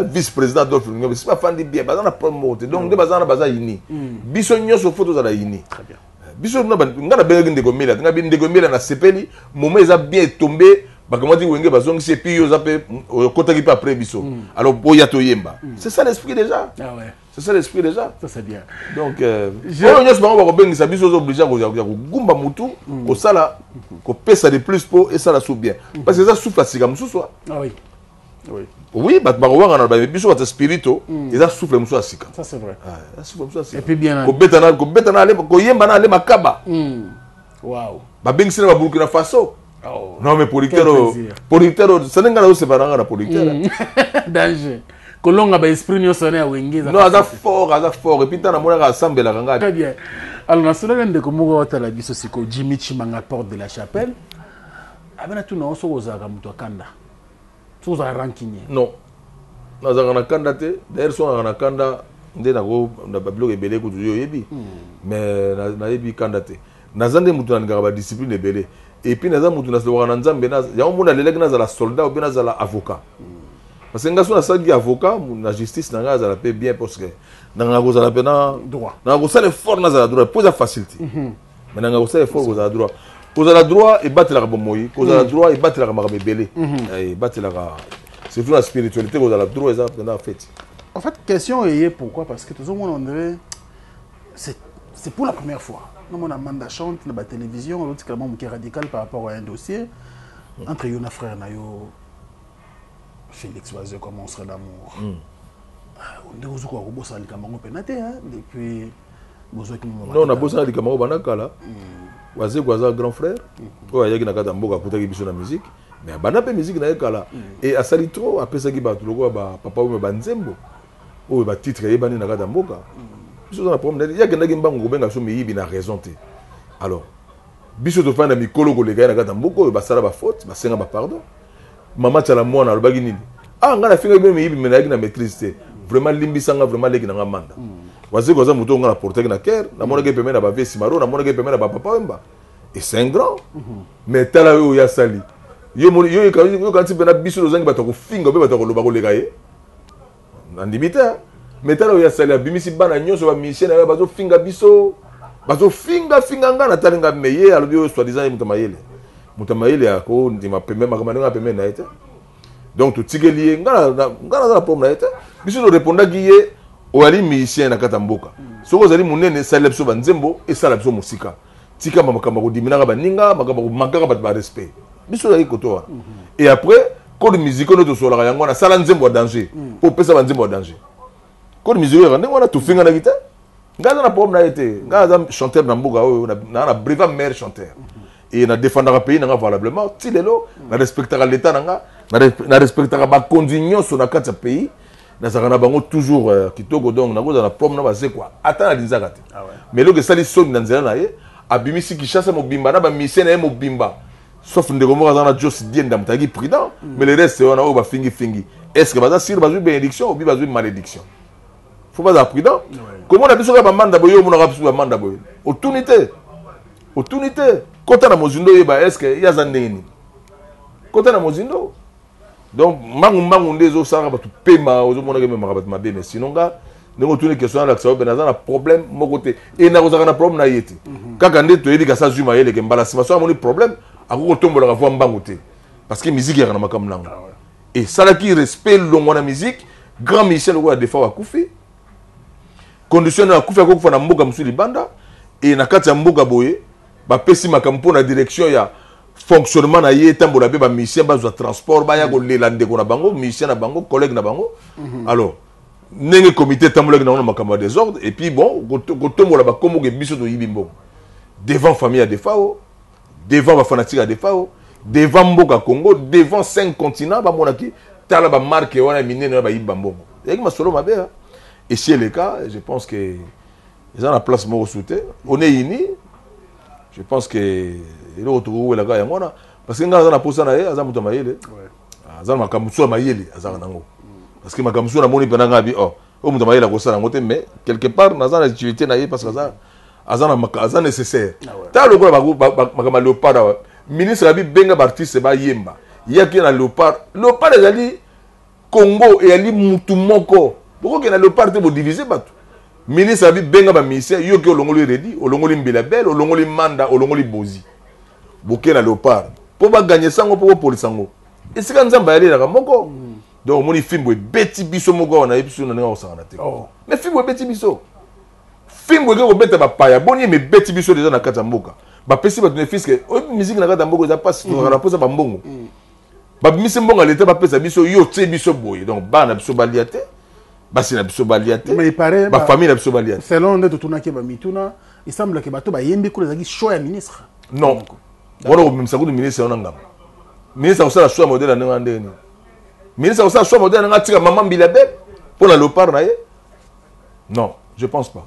Vice-président Adolphe Ngombe si ba fandi bien bazana promote. Donc de bazana baza yini. Biso nyoso photo za la yini. Très bien. Biso na ngana benga ndeko mila, ngana ndeko mila na sepeli, moment eza bien tombé, ba comment dire wenge bazongi c'est puis yo za pe kota ki pa après biso. Alors boya to yemba. C'est ça l'esprit déjà. Ah ouais. C'est ça l'esprit déjà. Ça c'est bien. Donc on nyos bango ba bengisa biso zo obligé ko gumba mutu ko sala ko pesa de plus pour et ça la sou bien parce que ça souffle sika mususu. Ah oui. Oui. Oui, ba wanga na ba biso ba spirito et ça souffle mususu sika. Ça c'est vrai. Ah, ça souffle mususu sika. Et puis bien ko betana ale ko yemba na ale makaba. Waouh. Ba bengisa na Burkina Faso. Oh. Non mais producteur ça n'enga na separa na producteur. Danger. Kolonga ba esprit nyo sonné à Wengeza. Non, ça fort et puis t'as na mona rassemble la ganga. Très bien. Alors na cela de komoko tala biso siko Jimmy Chimanga porte de la chapelle. Abana tu na oso ozaka muto kanda. Tu za ranking. Non. Na za na kanda te, d'ailleurs so na kanda nde na go na bablo ebele ko tuyo yebi. Mais na yebi kanda te. Na zande muto na ngaba discipline ebele. Et puis na za muto na so na nzambe na ya mona leleka na za la soldat ou bien na za la avocat. Parce que ngaso na sagi avocat na justice na ngaza la paix bien parce que na ngazo la pena droit na ngazo le fort na za droit pour la facilité mais na ngazo le fort za droit pour la droit et battre la bomoyi pour la droit et battre la mabebele et battre la c'est toute la spiritualité pour la droit ça pendant fait. En fait question est pourquoi parce que tout le monde on dirait c'est pour la première fois nous on a Manda Chante na la télévision l'autre clairement qui est radical par rapport à un dossier entre Yona frère na yo Félix Oiseau commencerait l'amour. On dit que vous avez un camarade pénaté depuis. Non, on a bossé avec camarades banakala. Oiseau est grand frère. Il y a qui n'a qu'à tambour pour tailler sur la musique. Mais banapé musique n'a kala. Et à Salitro après ça qui bat le logo papa ou banzembo. Ou ba titre et bani n'a qu'à tambour. Biso dans la problème. Il y a qui n'a qui mbango benga so mais il n'a raison te. Alors, biso to fana mikolo ko le gars n'a qu'à tambour. Ba sala ba faute, ba senga ba pardon. Maman tchala mwana alobaki nini. Ah nga na finga bien mais mais na maîtrise. Vraiment limbisanga vraiment leki na manda. Wazi koza muto nga na porter na cœur, na mona ke pemé na ba vesi maro, na mona ke pemé na ba papa wemba. Et c'est un grand. Mais tala yo ya sali. Yo quand tu biso lozangi bato ko finga be bato ko loba ko leka ye. Nandimita. Mais tala yo ya sali abimisi bana nyonso ba mission na bazo finga biso. Bazo finga nga na talinga meye alobi yo soi-disant mutamayele. Mutamayele ako ndima pemé makamana pemé na ete. Donc tout tigeli nga na problème na ete. Biso no répondaki ye oyali musicien na kata mboka. Soko zali munene sala biso banzembo et sala biso musika. Tika makambo ko diminaka baninga makambo ko mankaka ba respect. Biso yali kotoa. Et après code musical no sola yango na sala nzembo danger. Pour pesa banzembo danger. Code musical ndenge wana tufinga na kita. Nga na problème na ete. Nga za chanteur na mboka oyo na breva meilleur chanteur. Et na défendra pays na valablement tilelo na respectera l'état na respectera ba conditions sur la carte pays. Na sakana bango toujours kitoko donc na goza na problème na bazé quoi ata na linzaka te mais lo que sali soni na nzela na ye abimisi kishasa mobimba na ba mission na mobimba sauf ndeko mo na Joss Dienda mutaki prudent mais le reste on a ba fingi est-ce que baza sur bazu bénédiction ou bi bazu malédiction faut pas être prudent comment na biso ka ba manda boyo mo na ka biso ba manda boyo opportunité kota na mozindo yeba est-ce que yaza neni kota na mozindo. Donc, mangu ndezo sanga batu pema ozo mona ke mema batu mabe mais sinon ga ndeko tuni question la sawo benaza na problème mo côté et na kozaka na problème na yete kaka nde to yedi ka sa zuma yele ke mbala sima so amoni problème akoko tombola ka vo mbangu te parce que musique ya na makam nango et ça qui respect longo na musique grand Michel ko des fois akufi condition na akufi akoko na mboka musuli banda et na kati ya mboka boye ba pesi makampo na direction ya fonctionnement na ye tambola be ba mission ba zo transport ba ya ko lela ndeko na bango mission na bango collègue na bango alors nenge comité tambola na makamba des ordres et puis bon ko tombola ba komo ke biso to yibimbo devant famille à defao devant ba fanatique à defao devant mboka Congo devant 5 continents ba monaki tala ba marque wana minene ba yibambo et ma solo mabe et chez les cas je pense que ils ont la place mo souté on est unis. Je pense que il est autour de la gare ngona parce que ngaza na posa na ye azamuto mayele azama makamutsu mayele azaka nango parce que makamutsu na moni penanga bi oh muto mayele ko sala ngote mais quelque part naza na utilité na ye parce que azana nécessaire ta lokola makama leopard ministre abi benga artiste ba yemba yaki na leopard ezali Congo et ali mutu moko boko ke na leopard te bo diviser bato ministre abi benga ba ministère yo ke olongoli redi olongoli mbela belle olongoli manda olongoli bozi boke na leopard po ba gagner sango po polisango esika nzamba yali la moko donc moni fimbo beti biso moko na episo na nga osana te mais fimbo beti biso fimbo ke ko beta ba paya boni me beti biso déjà na kata mboka ba pesi ba bénéfice que musique na kata mboka za passe to na posa ba mbongo ba misi mbongo l'état ba pesa biso yo tse biso boye donc ba na biso baliate basi na biso baliate mais il paraît ba famille na biso baliate selon de tuna ke ba mituna il semble que bato ba yembi ko les choix ya ministre non wala ko mimsa ko ministre on ngam ministre ko sala choix modèle na ndeni ministre ko sala choix modèle na tika maman bilabe pour la leopard na ye non je pense pas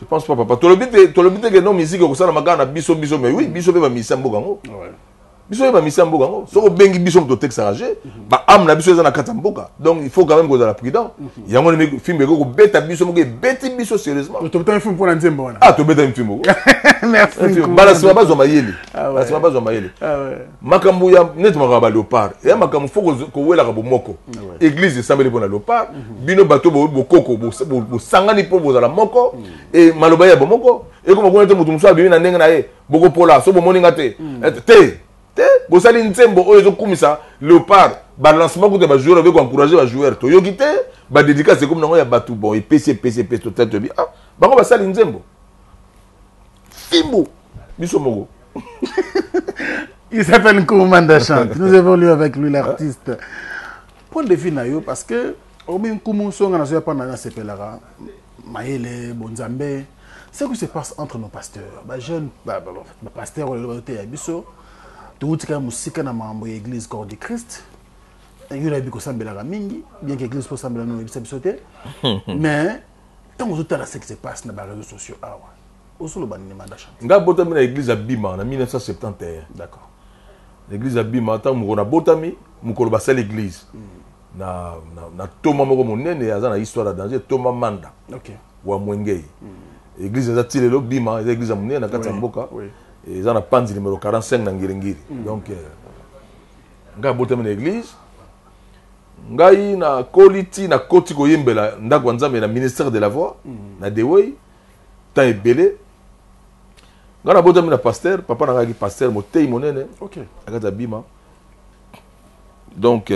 papa to le bite que non musique ko sala magana biso mais oui biso be ba misa mboka ngo biso ba misa mboka ngo soko bengi biso to texte arrangé ba am na biso za na kata mboka donc il faut quand même que za la prudent yango ni film ko beta biso mo ke beti biso sérieusement to beta film pour na nzembo wana to beta film merci bala sima bazo mayele bala sima bazo mayele makambu ya net makaba leopard ya makambu faut ko wela ka bomoko église de sambeli pona leopard bino bato bo koko bo sangani po bo za la moko et maloba ya bomoko et comme ko nete mutu muso abi na ndenge na ye boko pola so bo moninga te bosali nzembo oyo ezokumisa leopard balancement kote bajoueur avec encourager bajoueur toyoki te badédicace comme nango ya bato bon epesi totete bi bango basali nzembo fimbo biso moko il s'appelle Nkoumanda Chante nous évoluons avec lui l'artiste point de vue na yo parce que omi nkumu songa na so ya pana na sepelara mayele bonzambe ce qui se passe entre nos pasteurs jeunes pasteurs ou le ya biso tout ce qui est musique na mambo ya église corps du Christ il y a biko sambela mingi bien que église pour sambela no bisa bisoté mais tant que tout ce qui se passe na réseaux sociaux au solo banini manda Chante nga botami na église à Bima en 1971 d'accord l'église à Bima tant mo na botami mokolo basala église na toma moko monene aza na histoire ya danger toma manda wa Mwengei église eza ti lelo bima eza église ya monene na kati ya mboka eza na panzi numéro 45 na ngirengiri donc ngai abotami na église ngai na koliti na koti koyembela ndako ya nzambe na ministère de la voix na dewey temps ebele ngai nabotami na pasteur papa na ngai aki pasteur motei monene na kati ya bima donc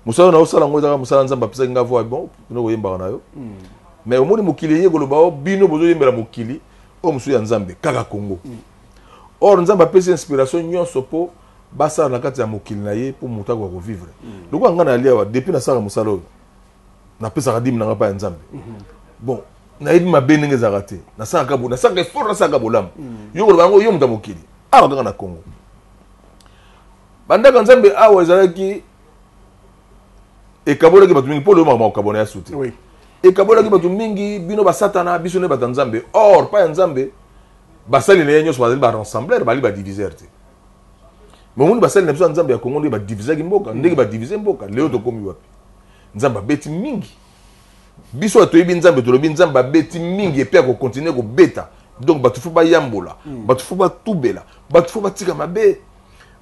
mosala na osala ngo ezaka mosala nzambe apesaki ngai voix bon bino koyembaka na yo mais omoni mokili ye koloba o bino bozoyembela mokili oyo mosusu ya nzambe kaka Congo or nzambe apesi inspiration nyonso mpo basala na kati ya mokili na ye mpo moto akoka kovivre lokola ngai nalia awa depuis nasalaka mosala oyo napesaka dimi na ngai mpa ya nzambe bon nayebi mabe ndenge ezalaka te nasalaka effort nasalaka bolamu yo koloba yango yo moto ya mokili awa kaka na Congo bandaka nzambe awa ezalaki ekabolaki bato mingi mpo loyomaka makokabona ya sute ekabolaki bato mingi bino basatana biso ne bato ya nzambe or pa ya nzambe basali na ye nyonso bazali barensembleur bali badiviseur te momoni basali na biso ya nzambe ya Kongo ndenge badivisaki mboka ndenge badivize mboka leo tokomi wapi nzambe abeti mingi biso ya toyebi nzambe tolobi nzambe abeti mingi epe akokontinue kobeta donc bato fo bayambola bato fo batubela bato fo batika mabe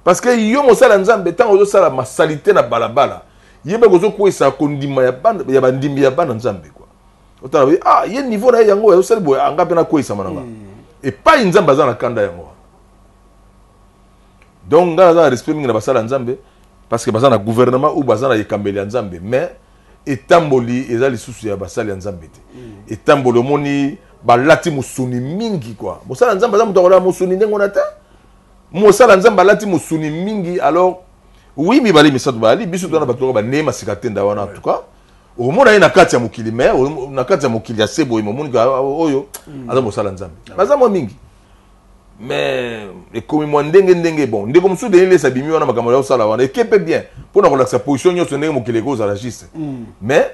parce que yo mosala nzambe ntango ozosala masalite na balabala yeba kozokwesa kondima ya bandimi ya bana nzambe kwa otala ye niveau na ye yango azosali boye anga mpe nakwesa mananga epai nzambe aza na kanda yango donc ngai aza na respect mingi na basala ya nzambe parce que baza na gouvernement ou baza na ekambeli ya nzambe mais etamboli eza lisusu ya basali ya nzambe te etamboli omoni balati mosuni mingi kwa mosala ya nzambe aza moto akola mosuni ndenge wana te mosala ya nzambe alati mosuni mingi alors oui mibali misato bali biso tona bato banema sika te nda wana en tout cas omona ye na kati ya mokili mais na kati ya mokili ya sebo omoni oyo aza mosala ya nzambe baza mwa mingi mais ekomi mwa ndenge bon ndeko mosusu deni lesa bimi wana makambo ya osala wana ekepe bien mpona kolakisa position nyonso ndenge mokili ekozala juste mais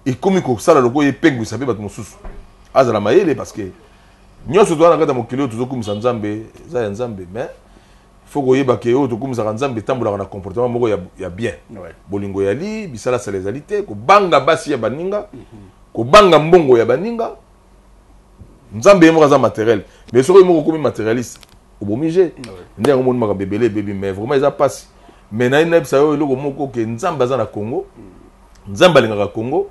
ekomi kosala loko epengwisa mpe bato mosusu azala mayele parce que nyonso toza na kati ya mokili oyo tozokumisa nzambe eza ya nzambe mais faut koyeba ke oyo tokumisaka nzambe etambolaka na comportement moko ya bien bolingo yali bisalasala ezali te kobanga basi ya baninga kobanga mbongo ya baninga nzambe ye moko aza matériel mais soki moko okomi matérialiste obomi je nde yango moni makambo ebele ebebi mais vraiment eza mpasi mais nayi nayebisa yo eloko moko ke nzambe aza na Congo nzambe alingaka Congo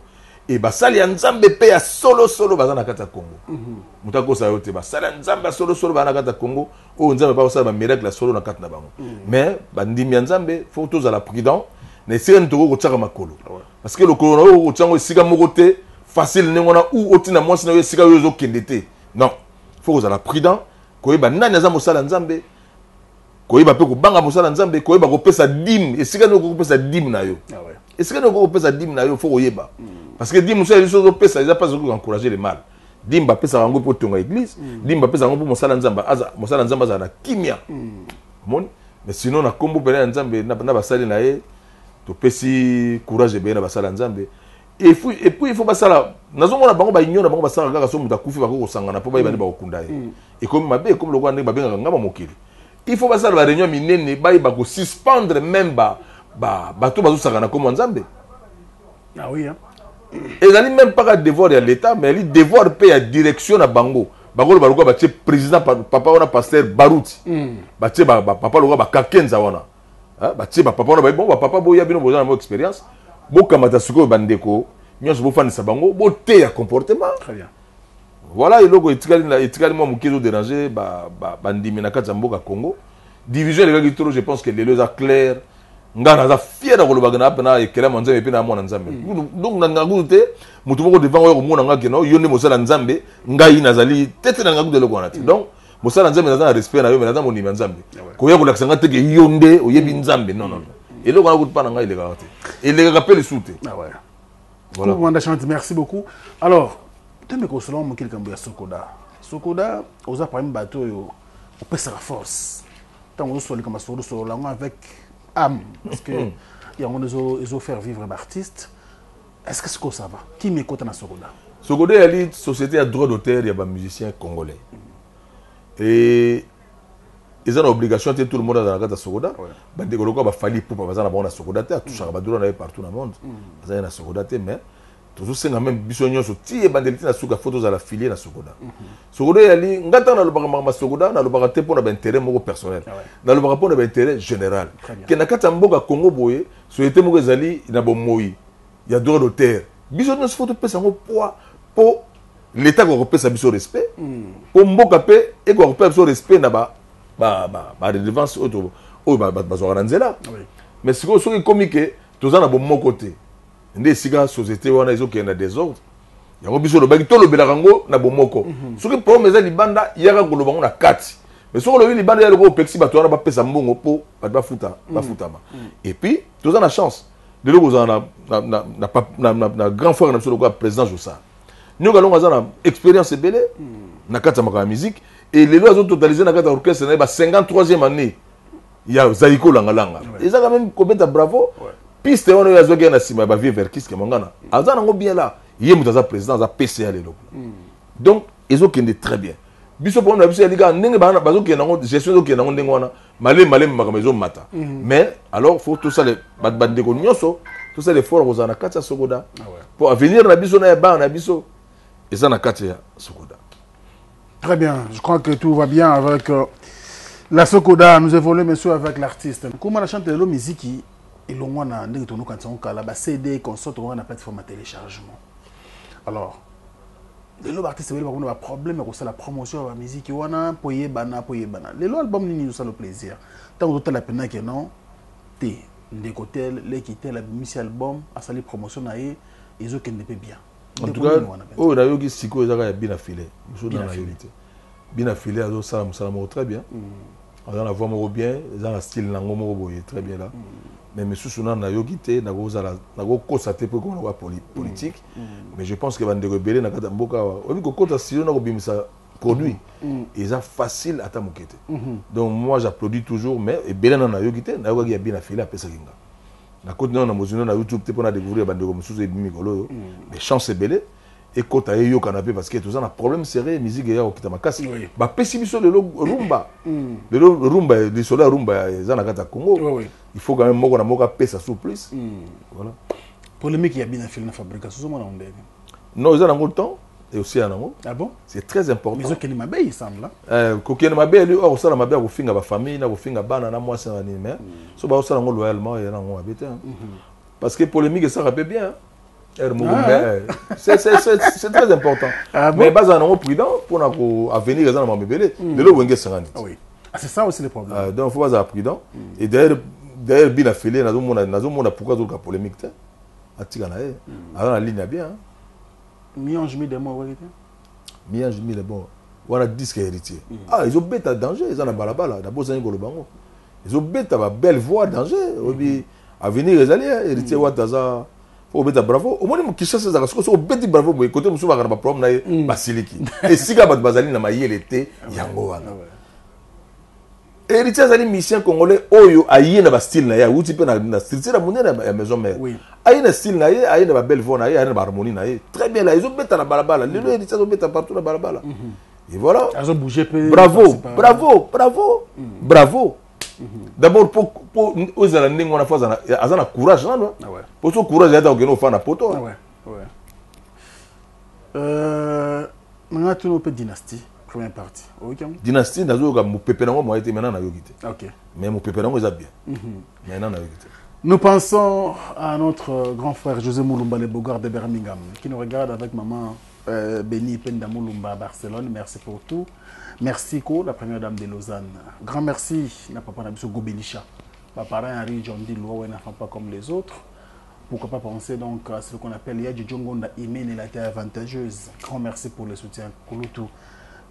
e basali ya nzambe mpe ya solosolo baza na kati ya Congo moto akosa yo te basali ya nzambe ya solosolo baza na kati ya Congo oyo nzambe bakosala bamiracle ya solo na kati na bango mais bandimi ya nzambe fo tozala prudent na esika nini tokoki kotiaka makolo parce que lokolo na oyo kotiango esika moko te facile ndenge wana ou otina mwasi na yo esika oyo ozokende te non fo kozala prudent koyeba nani aza mosala nzambe koyeba mpe kobanga mosala nzambe koyeba kopesa dime esika nini okoki kopesa dime na yo esika nini okoki kopesa dime na yo fo koyeba parce que dime mosala liso ozopesa eza pas okoki encourager le mal dime bapesaka yango mpo tonga église dime bapesaka yango mpo mosala nzambe azala na kimia omoni mais sinon na kombo pene ya nzambe na basali na ye topesi courage ebeye na basala ya nzambe et puis il faut basala nazomona bango baunion na bango basala kaka so moto akufi bakoki kosangana mpo bayeba nde bakokunda ye ekomi mabe ekomi lokola ndenge babengaka ngamba mokili il faut basala bareunion minene bayeba kosuspendre même bato bazosangana komo ya nzambe ezali même pas devoir ya l'état mais ali devoir mpe ya direction na bango bakolo baluka batie président papa wana pasteur baruti batie papa luka bakakenza wana batie papa wana bon papa boya bino boza na mo expérience bokamata sikoyo bandeko nyonso bofandisa bango boteya comportement très bien voilà eloko etikali mwa moke ezodéranger bandimi na kati ya mboka Congo division elekaki tro je pense que lelo eza clair nga naza fier ya kolobaka na pena ekela mwa nzambe mpe na mwana nzambe donc na ngakutu te motu moko devant oyo komona nga keno yo nde mosala nzambe ngai nazali tete na ngakutu eloko wana te donc mosala nzambe naza na respect na yo me naza monimi ya nzambe koya kolakisa nga teke yo nde oyebi nzambe non eloko wana kutu mpa na ngai elekaka te elekaka mpe lisu te voilà. Merci beaucoup. Alors tembe kosolon mokili kambo ya sokoda oza parmi bato oyo opesa la force ntango ozosolika masolo sololango avec âme parce que yango ezo faire vivre l'artiste. Est-ce que ça va? Qui m'écoute dans Sokoda? Sokoda est une société à droit d'auteur, il y a des musiciens congolais. Et ils ont l'obligation de tout le monde dans la Sogoda. Ils ont fallu pour passer dans la Sogoda. Tout ça va partout dans le monde. Ils ont la Sogoda, mais toujours c'est quand même bisogno sur tie bandeliti na suka photos à la filière na Sogoda. Sogoda yali ngata na lobaka Sogoda na lobaka te pour na intérêt moko personnel. Na lobaka pour na intérêt général. Que na kata mboka Congo boye, so été moko ezali na bomoi. Il y a droit d'auteur. Bisogno se photo pesa ngo poids pour l'état européen sa biso respect. Pour mboka pe et européen biso respect na ba redevance auto bazora nzela. Mais ce que comme que tous en a bon mon côté. Ndé siga société wana izo ki na désordre. Yango biso lobaki to lobela rango na bomoko. Ce que problème eza libanda yaka koloba ngo na kati. Mais ce que le libanda ya ko pexi bato wana ba pesa mbongo po ba futa Et puis tous en a chance. De l'eau na grand frère na biso le président Jossa. Nous allons avoir une expérience belée na kata maka musique et les lois ont totalisé na kata orchestre na ba 53e année. Il y a Zaiko Langalanga. Ils ont quand même commettre bravo. Piste on a zogué na sima ba vie vers kiske mangana. Azana ngo bien là. Yé mutaza président za PCA les locaux. Donc ils ont kende très bien. Biso pour na biso ya liga ndenge ba bazo ke nango gestion zo ke nango ndenge wana. Malé maka maison mata. Mais alors faut tout ça les bande ko nyonso, tout ça les forts aux na kata Sogoda. Pour avenir na biso na ba na biso. Ils ont na kata Sogoda. Très bien, je crois que tout va bien avec la Sogoda. Nous évoluons bien sûr avec l'artiste. Comment la chante de la musique et l'on a un CD consort on a une plateforme à téléchargement. Alors, les artistes ont un problème avec la promotion de la musique. On a poyé bana. Les albums nous ça le plaisir. Tant que la peine que non, t'es des côtés les quitter la musique album à salir promotion naé ils ont qu'elle ne peut bien. En tout cas, oh la yogi siko ezaka bien affilé. Bien affilé à ça très bien. Dans la voix moko bien, dans la style nango moko boye très bien là. Mais monsieur Souna na yogité na go kosaté pour qu'on voit politique. Mais je pense que va de rebeller na kata mboka. Obi ko kota style na ko bimisa produit. Et ça facile à ta mokete. Donc moi j'applaudis toujours mais et belé na yogité na yogi bien affilé à pesa kinga. Na côté na mozino na YouTube te pour na découvrir bande ko monsieur bimikolo. Mais chance belé. Et quand tu yo canapé parce que tout ça un problème sérieux musique ya okita makasi ba pesi biso le rumba le rumba le sola rumba za na kata Congo il faut quand même moko na moko pesa sous plus voilà polémique ya bien fait na fabrication mo na ndenge non ils ont encore le temps et aussi en ango ah bon c'est très important mais ok ni mabe il semble kokene mabe lui or ça la mabe ko finga ba famille na ko finga bana na moi ça ni mais so ba ça ngo loyalement et na ngo habiter parce que polémique ça rappelle bien. C'est très important. Mais bas en prudent pour avenir les gens à m'embêter. De l'eau wenge sangani. Oui. C'est ça aussi le problème. Donc faut pas être prudent. Et d'ailleurs bien affilé na zo pourquoi tout la polémique ta. Atika na e. Alors la ligne bien. Miange mi des mots vérité. Miange mi les bon. Voilà disque héritier. Ah, ils ont bête à danger, ils en a balabala, d'abord ça ngolo bango. Ils ont bête à belle voix danger. Obi avenir les alliés héritier wataza. Faut mettre bravo au moins qui cherche ça parce que so beti bravo boy côté musu ba problème na basiliki et sika bat bazali na mayelete yango wana héritier azali mission congolais oyo ayi na ba style na ya uti pe na style na monene ya maison mère ayi na style na ye ayi na ba belle voix na ye ayi na ba harmonie na ye très bien là ils ont beta na balabala les héritiers ont beta partout na balabala et voilà ils ont bougé peu bravo d'abord pour aux alanding on a fait azana courage non pour ce courage ya ta okeno fa na poto maintenant tu nous peux dynastie première partie OK dynastie nazo ka mo pepe nango mo été maintenant na yogité OK mais mo pepe nango est bien maintenant na yogité. Nous pensons à notre grand frère José Moulumba le Bogard de Birmingham qui nous regarde avec maman Béni Penda Moulumba à Barcelone. Merci pour tout. Merci Ko, la première dame de Lausanne. Grand merci na papa Nabiso Gobelisha. Ma parent Henri John Di Loa n'enfant pas comme les autres. Pourquoi pas penser donc à ce qu'on appelle Yadji Djongonda Imen et la terre avantageuse. Grand merci pour le soutien Kouloutou.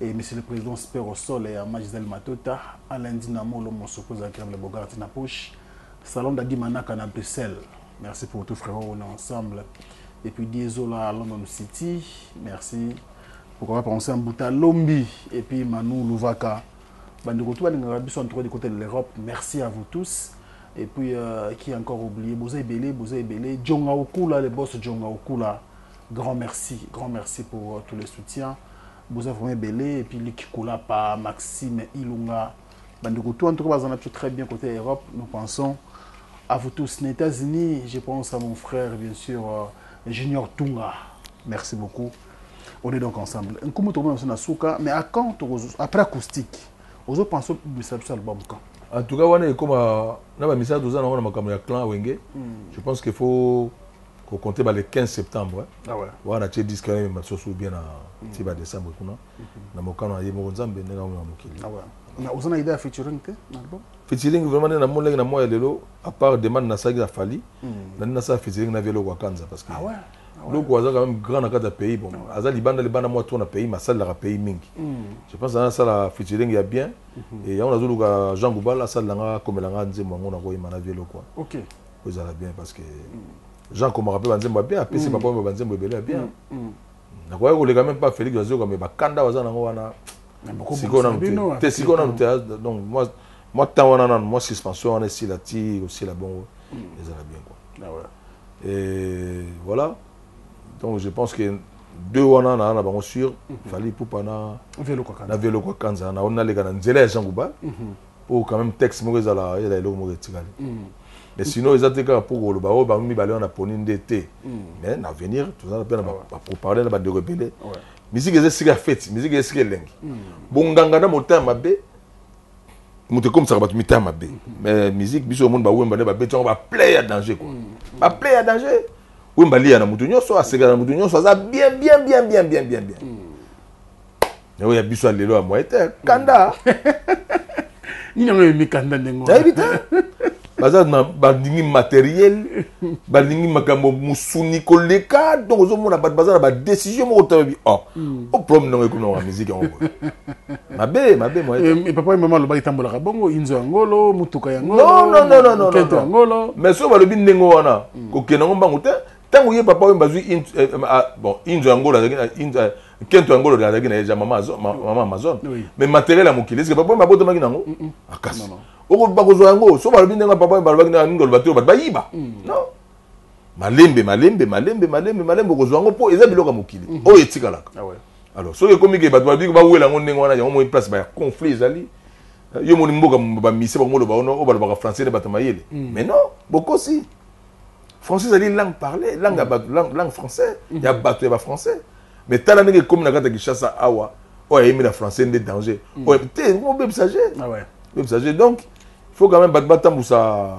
Et monsieur le président Spero Sol et Magisel Matota. Alain Dinamo, l'homme s'oppose à Krem le Bogart na poche. Salon d'Adi Manaka à Bruxelles. Merci pour tout frérot, on est ensemble. Et puis Diesola à London City. Merci. Pourquoi pas penser à Mbouta Lombi et puis Manu Louvaka. Entre du côté de l'Europe. Merci à vous tous. Et puis, qui a encore oublié Bozé Belé, Djonga Okula, le boss Djonga Okula. Grand merci pour tous les soutiens. Bozé Belé et puis Likikula, Maxime Ilunga. Bandekuto, en tout cas, on a très bien côté Europe. Nous pensons à vous tous. Les États-Unis, je pense à mon frère, bien sûr, Junior Tunga. Merci beaucoup. On est donc ensemble. Comment on a Souka, mais à quand, après acoustique, vous pensez que ça album quand? En tout cas, on est comme à la mission de Zana, on a un clan Wenge. Je pense qu'il faut compter le 15 septembre. Ah ouais. On a des disques qui sont bien en décembre. On a mon clan à Yemorozambe, on a mon kili. Ah ouais. Vous avez une idée à featuring l'album? Featuring vraiment na mon na moya lelo à part demande na sagi na fali na sa featuring na velo Wakanza parce que ah ouais donc on a quand même grand dans le pays bon aza libanda moi tourne pays ma salle la pays mingi je pense que ça la featuring ya bien et on a zulu ka Jean Goubala salle nga comme la nganze mongo na ko imana velo quoi OK vous allez bien parce que Jean comme rappelle banzemba bien après c'est papa banzemba belé bien na quoi ko le quand même pas Félix Azo comme ba kanda wazana ngo wana donc moi tant on a moi suspension on est si la tire aussi la bon les a bien quoi ah ouais et voilà donc je pense que deux on a bon sûr fallait pour pas na vélo quoi kanza na on a les gars nzela Jean Gouba pour quand même texte mo ezala il a le mo retikali mais sinon ils étaient là pour le bao ba mi balé on a poni ndete mais à venir tout ça peine pour parler là de rebeller musique est si fête musique est si lengi bonganga na motema mabe muté comme ça ba mita mabe mais musique biso monde ba wemba ba beton ba play à danger quoi ba play à danger wemba li na mutu nyoso asega na mutu nyoso ça bien et oui biso lelo a moi était kanda ni na mi kanda ndengo baza na bandingi matériel bandingi makambo musuni koleka donc ozomona baza na ba décision mo tabi au problème non comme na musique en mabe moi et papa et maman le ba itambola ka bongo inzo ngolo mutuka ya ngolo non kento ngolo mais so ba lobi ndengo wana ko kenango mbangu te tango ye papa we bazui bon inzo ngolo inzo kento ngolo da na ya mama Amazon mais matériel à mokili est-ce que papa mabota maki nango akasi oko bakozo yango so balobi ndenga papa balobaki na ngolo bato bayiba non malembe kozo yango po eza biloka mokili o etikalaka ah ouais alors so ekomi ke bato babiki ba wela ngo ndenga wana yango mo place ba conflit ezali yo moni mboka ba mise ba ngolo ba ono o balobaka français de bato mayele mais non bokosi français ezali langue parlée langue français ya bato ya ba français mais tala ndenge comme na kata Kinshasa awa o ayemi na français ndé danger o te mo be messager ah ouais messager donc il faut quand même batambusa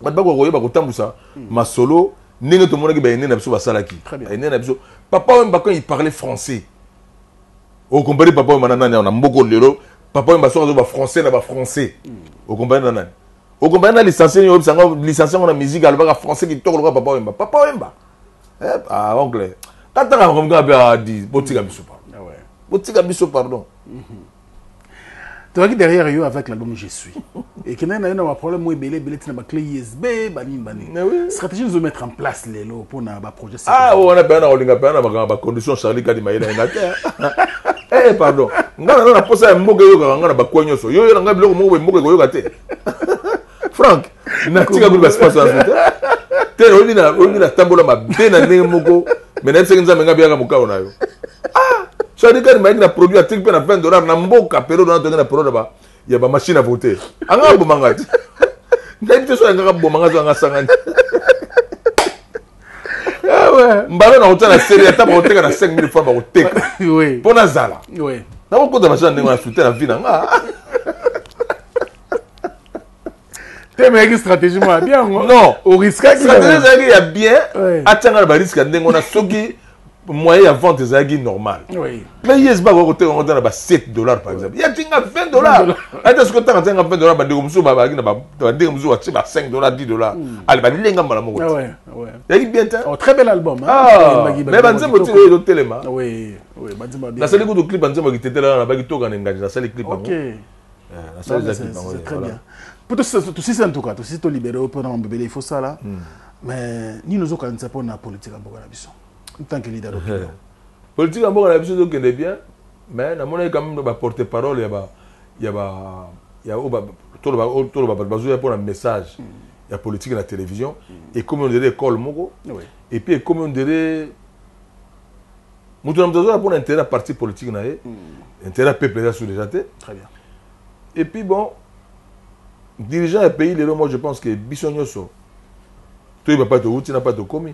bakoyeba kotambusa masolo ndenge tomonaki bayene na biso basalaki bayene na biso papa wemba quand il parlait français au compare papa wemba na nani na mboko lelo papa wemba so ba français na ba français au compare na nani au compare na licencié yo bisanga licencié na musique alobaka français qui tokolo papa wemba ah anglais katanga comme ka ba di botika biso ah ouais botika biso pardon tu vois que derrière eux avec l'album Je suis et qu'il y a un problème où il y a une clé USB bani stratégie de mettre en place les lots pour un projet ah on a bien na condition Charlie Kadi Maïla eh pardon ngana na posa ya mboka yo ngana ba kwenyoso yo nga biloko moko mboka ko yo te Frank na tika ku ba space en fait te on na tambola ma bena ndenge moko mais na tsenza menga biaka mukao na yo Charlie Kadi Maïla na produit atik pe na $20 na mboka pero na tonga na produit ba ya ba machine à voter anga bo mangati ndai so nga bo mangazo nga sangani ah ouais mbalo na hotela série ata ba hoteka na 5000 fois ba hoteka oui pona zala oui na ko kota machine ndenge na futer na vie na nga te mec stratégie moi bien non au risque stratégie ya bien atanga ba risque ndenge na soki moyen à vente ezaki normal oui mais yes ba ko te on na ba $7 par exemple ya tinga $20 ata ce que tanga $20 ba ndeko musu ba ba ndeko musu wa ba $5 $10 ali ba lenga mala moko ouais ya bien ta oh très bel album mais banzembo ti yo telema oui banzembo bien na sali ko clip banzembo ki tetela na ba ki toka na ngani na sali clip OK na sali za clip c'est très bien pour tout ça en tout cas tout ça to libérer pour na mbebele il faut ça là mais ni nous aucun ça pour na politique en boka na biso en tant que leader d'opinion politique en boka na biso donc est bien mais na mona quand même ba porte-parole ya tout le bazo pour un message ya politique à la télévision et comme on dirait école moko et puis comme on dirait mutu na mtazo pour intérêt parti politique na intérêt peuple là sur déjà très bien Et puis bon, dirigeant un pays, moi je pense que Bissonyoso, tu ne vas pas te router, n'a pas te commis.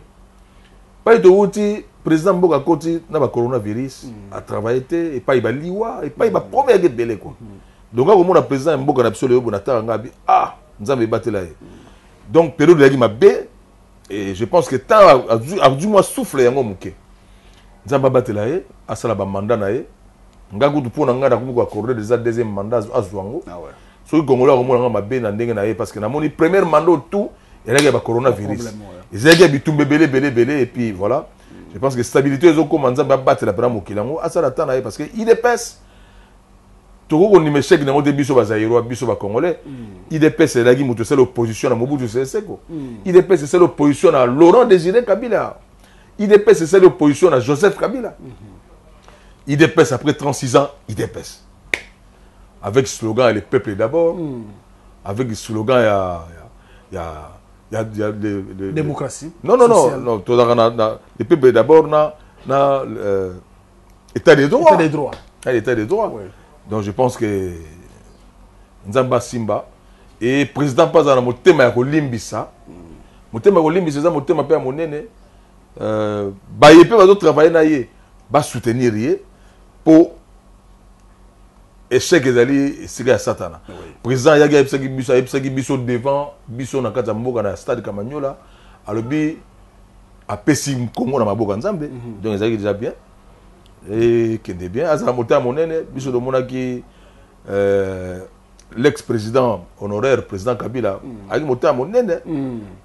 Pas te router, président Mboka Koti, n'a pas coronavirus, a travaillé, et pas il va liwa, et pas il va premier guet belé quoi. Donc quand on a président Mboka absolument bon attend ngabi, ah, nous avons battu là. Donc période de la guerre bé, et je pense que tant a du moins souffler yango muke. Nous avons battu là, à ça la mandat na ye. Ngaku pour na ngada ko accorder déjà deuxième mandat azwango. Ah ouais. So Congolais ko mona mabe na ndenge na ye parce que na moni premier mandat tout il y a le coronavirus. Ils ont bitumbe belé et puis voilà. Je pense que stabilité ils ont commencé à battre la pramo kilango à ça attend parce que il épaisse. Tout ko ni mechek na mote biso bazairo biso ba congolais. Il épaisse la gi muto c'est l'opposition à Mobutu Sese Seko. Il épaisse c'est l'opposition à Laurent Désiré Kabila. Il épaisse c'est l'opposition à Joseph Kabila. Il dépasse après 36 ans, il dépasse. Avec le slogan, le peuple d'abord. Avec le slogan, il y a démocratie. Non. Le peuple d'abord, état des droits. L'état des droits. Oui. Donc je pense que Nzamba Simba et président Pazana Motema Kolimbisa. Motema Kolimbisa, Motema Père Monene. Il peut travailler, va soutenir pour échec ezali siga satana. Président Yaga Epsaki biso devant biso na kata mboka na stade Kamanyola alobi apesi Congo na maboka nzambe. Donc ezali déjà bien et kende bien azala mota monene biso do monaki l'ex-président honoraire président Kabila aki mota monene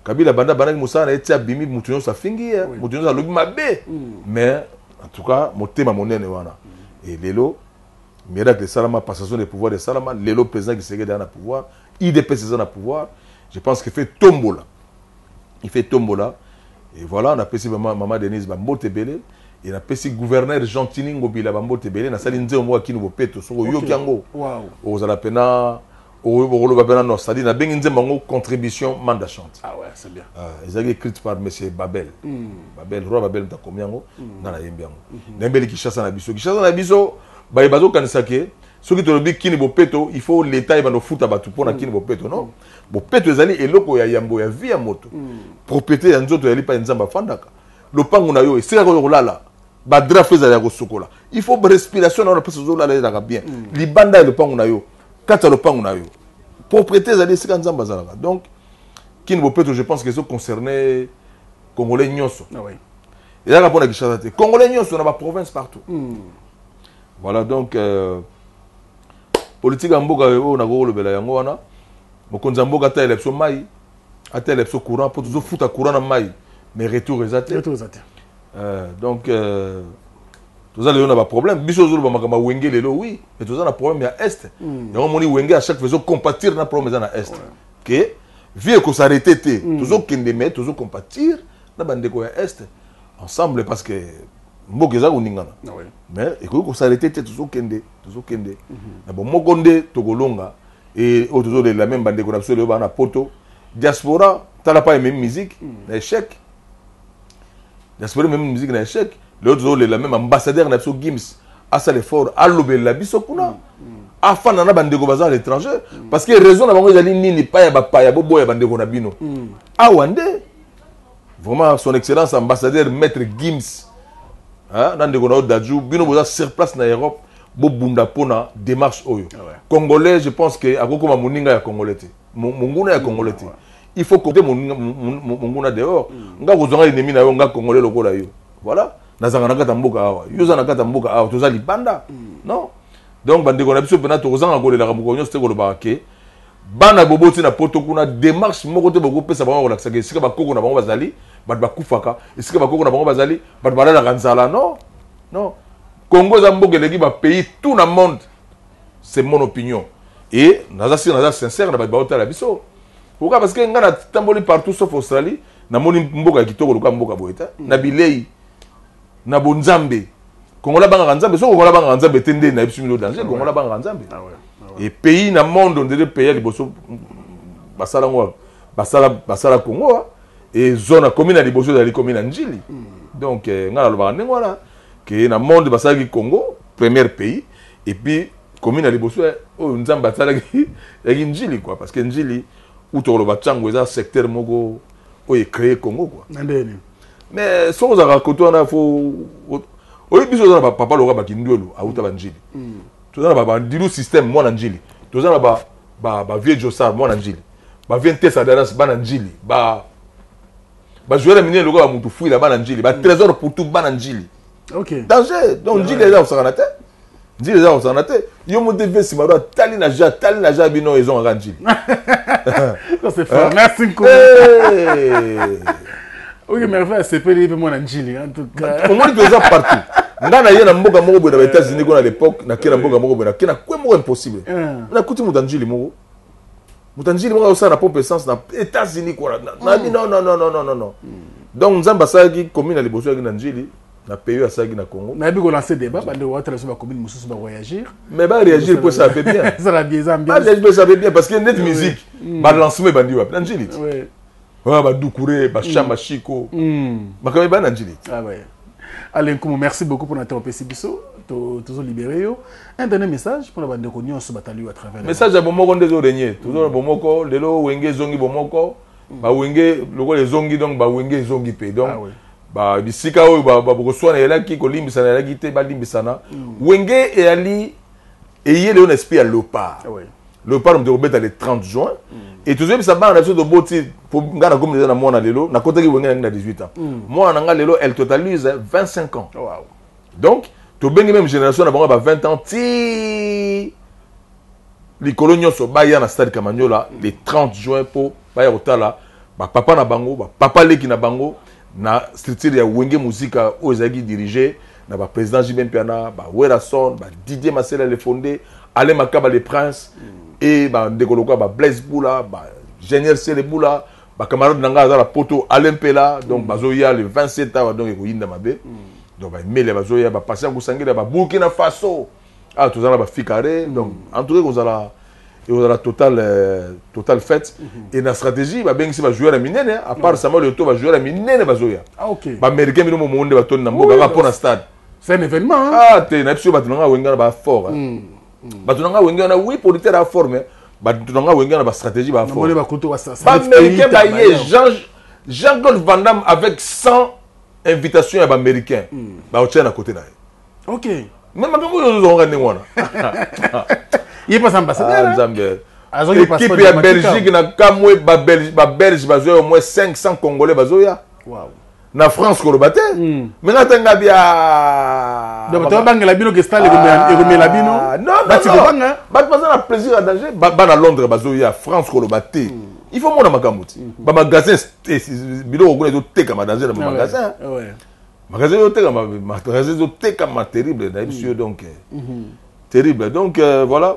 Kabila banda ki musana etia bimi mutunyo sa fingi mutunyo sa lobi mabe mais en tout cas motema monene wana. Et Lelo, miracle Salama, passation des pouvoirs de Salama, Lelo président qui serait dans le pouvoir, IDP c'est dans le pouvoir, je pense qu'il fait tombola. Il fait tombola. Et voilà, on a passé Maman Denise Bambo Tebele, et on a passé gouverneur Gentini Ngobila Bambo Tebele, on a sali nze omo akini bopeto, so yo kiango. Wow. Ozala pena, o babena no, c'est-à-dire na bengi nze mango contribution mandat chante. Ah ouais, c'est bien. Ils ont écrit par monsieur Babel. Babel, roi Babel ta combien na na yembiango. Nembeli Kishasa na biso. Kishasa na biso, ba bazo kanisake, ceux qui te lobi kini bopeto, il faut l'état va no futa batu pona kini bopeto non. Bopeto ezali eloko ya yambo ya via moto. Propriété ya nzoto yali pa nzamba fandaka. Lopango na yo, esika ko lala. Ba draft ezali ko sokola. Il faut respiration na pesa zo lala ezaka bien. Libanda lopango na yo. Kata lopango na yo. Propriété ezali esika nzamba zalaka. Donc kini bopeto je pense que sont concernés Congolais nyonso. Ah oui. Et là rapport à Kishasa te. Congolais nyonso na ba province partout. Voilà donc politique mboka o na go lobela yango wana. Mokonza mboka ta élection mai, ata élection courant pour toujours foutre courant na mai, mais retour exact. Donc tous allez on a pas problème. Biso zo ba makama wenge lelo oui, mais tous on a problème à est. Et on moni wenge à chaque fois compatir na problème à est. Que vie ko s'arrêter té, toujours kende met, toujours compatir na bande ko à est ensemble parce que mboka za uningana. Mais et ko s'arrêter té toujours kende. Na bon mokonde togolonga et autour de la même bande qu'on a absolument dans la poto diaspora t'as la pas même musique échec diaspora même musique na échec l'autre la même ambassadeur na Gims a ça l'effort à lobela biso kuna afana na bande ko bazar à l'étranger parce que raison na bango ezali nini pa ya bobo ya bande ko na bino awande vraiment son excellence ambassadeur maître Gims hein na ndeko na Daju bino boza sur place na Europe bobunda pona démarche oyo congolais je pense que akoko ma moninga ya congolais munguna ya congolais il faut compter munguna dehors nga kozonga ennemi na yo nga congolais lokola yo voilà nazanga nakata mboka awa yo za nakata mboka awa toza libanda non donc bandeko na biso pena tozanga kolela kamoko nyonso te koloba ke bana boboti na poto kuna démarche moko te boko pesa bango kolakisa ke sika bakoko na bango bazali bato bakufaka esika bakoko na bango bazali bato balalaka nzala non Congo Zambogue les pays tout le monde, c'est mon opinion. Et naza sincère na ba la biso. Pourquoi parce que ngana tamboli partout sauf Australie, na moni mboka kitoko luka mboka boeta, na bilei, na bonzambe. Congo la banga nzambe, so Congo la banga nzambe tende na biso milo danger, Congo la banga nzambe. Et pays na monde on dirait pays liboso basala Congo et zone commune liboso dali commune njili. Donc ngana lo banga ngwana que dans le monde basaki Congo premier pays et puis commune à liboso oh nzamba salaki yaki njili quoi parce que njili ou to lo batsango eza secteur moko o créé Congo quoi mais so za rakoto na fo o biso za papa lo ba kindwelo auta ba njili to za ba ndilu système moi na njili to za ba vieux josa moi na njili ba vieux tesa daras ba na njili ba joueur minier lo ba mutu fuila ba na njili ba trésor pour tout ba na njili OK danger donc njili eza osakanate njili eza osakanate yo mo devait si maro tali na ja bino ils ont ranjili ça c'est fort merci beaucoup OK merveille c'est pas libre moi na njili en tout cas au moins deux ans partout ngana yena mboka moko boye na États-Unis ko na l'époque na kena mboka moko boye na kena kwa moko impossible na kuti mutanjili moko moko ça na pompe essence na États-Unis quoi na non donc nzamba saki commune à liboso ya njili na pays à saki na Congo na bi ko lancer débat bande wa tele so ba commune mususu ba réagir mais ba réagir pour ça fait bien ça la bien ça fait bien parce que net musique ba lancement bandi wa njili ouais ba dukure ba chamba chiko ba quand même ba njili ah ouais Alain Koumou, merci beaucoup pour notre PCBiso. Toujours libéré. Un dernier message pour la bande de Cognon sur Batalou à travers. Message à Bomoko des Oreniers. Toujours Bomoko, le lo Wenge Zongi Bomoko. Ba Wenge, le go les Zongi donc ba Wenge Zongi pe. Donc ba bisika o ba bokoswana yela ki ko limbisana yela kite ba limbisana. Wenge et Ali et yé le esprit à Lopar. Lopar me de le 30 juin. Et tout ça va en de boti pour ngana comme na mona lelo na kota ki Wenge na 18 ans. Moi na lelo elle totalise 25 ans. Wow. Donc to bengi même génération na bango ba 20 ans ti les coloniaux so baya na stade Kamanyola le 30 juin pour baya otala ba papa na bango ba papa leki na bango na structure ya Wenge Musica ozaki dirigé na ba président Jibem Piana ba Werason ba Didier Masela le fondé Alain Makaba le prince et ba ndekoloka ba Blaise Boula ba Génial Sele Boula ba camarade nanga za la poto Alain Pela donc bazoya le 27 ans donc ekoyinda mabe donc ba mele bazoya ba patient kusangela ba Burkina Faso ah tout ça ba Fikare donc en tout cas vous la total fête et la stratégie ba bengi ba joueur minene à part Samuel Yoto ba joueur minene bazoya ah OK ba américain bino mo monde ba ton na mboka ba pona stade c'est un événement ah te na biso ba tunanga wenga ba fort ba tunanga wenga na oui pour à forme ba tunanga wenga na ba stratégie ba fort ba américain ba yé Jean-Claude Van Damme avec 100 invitations à ba américain ba au à côté là OK même ma ko yo zo ngane wana il passe ambassadeur Zambie équipe ya Belgique na kamwe ba Belge bazoya au moins 500 Congolais bazoya wow na France ko lobaté mais natanga bia donc to bangela bino que stade la bino non ba pas na plaisir à danger ba na Londres bazoya France ko lobaté il faut mona makamuti ba magasin bilo ko ko teka ma danger na magasin ouais magasin yo teka magasin yo teka ma terrible na monsieur donc terrible donc voilà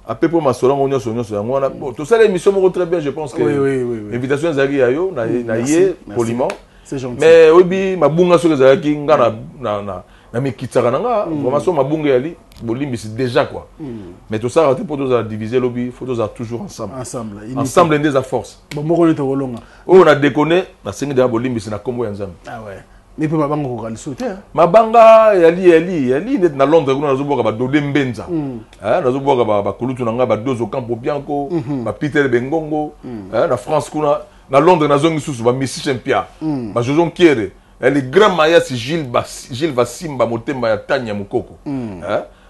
à peu près ma solango on a bon tout ça l'émission me très bien je pense que l'invitation zaki ayo na yé poliment c'est gentil mais obi mabunga so zaki ngana na mikitsaka nanga vraiment so mabunga yali bolimbisi déjà quoi mais tout ça pour tous à diviser lobby faut tous toujours ensemble des force bon moko to wolonga on a déconné na singi de bolimbisi na kombo ya nzambe ah ouais mais peut mabanga ko kalisuté mabanga yali net na Londres kuna nazoboka ba Dode Mbenza nazoboka ba kulutu nanga ba Dozo Campo Bianco ba Peter Bengongo na France kuna na Londres nazongi susu ba Messi Champia ba Jojon Kiere les grands mayas Gilles Vassimba Motemba ya Tanya Mukoko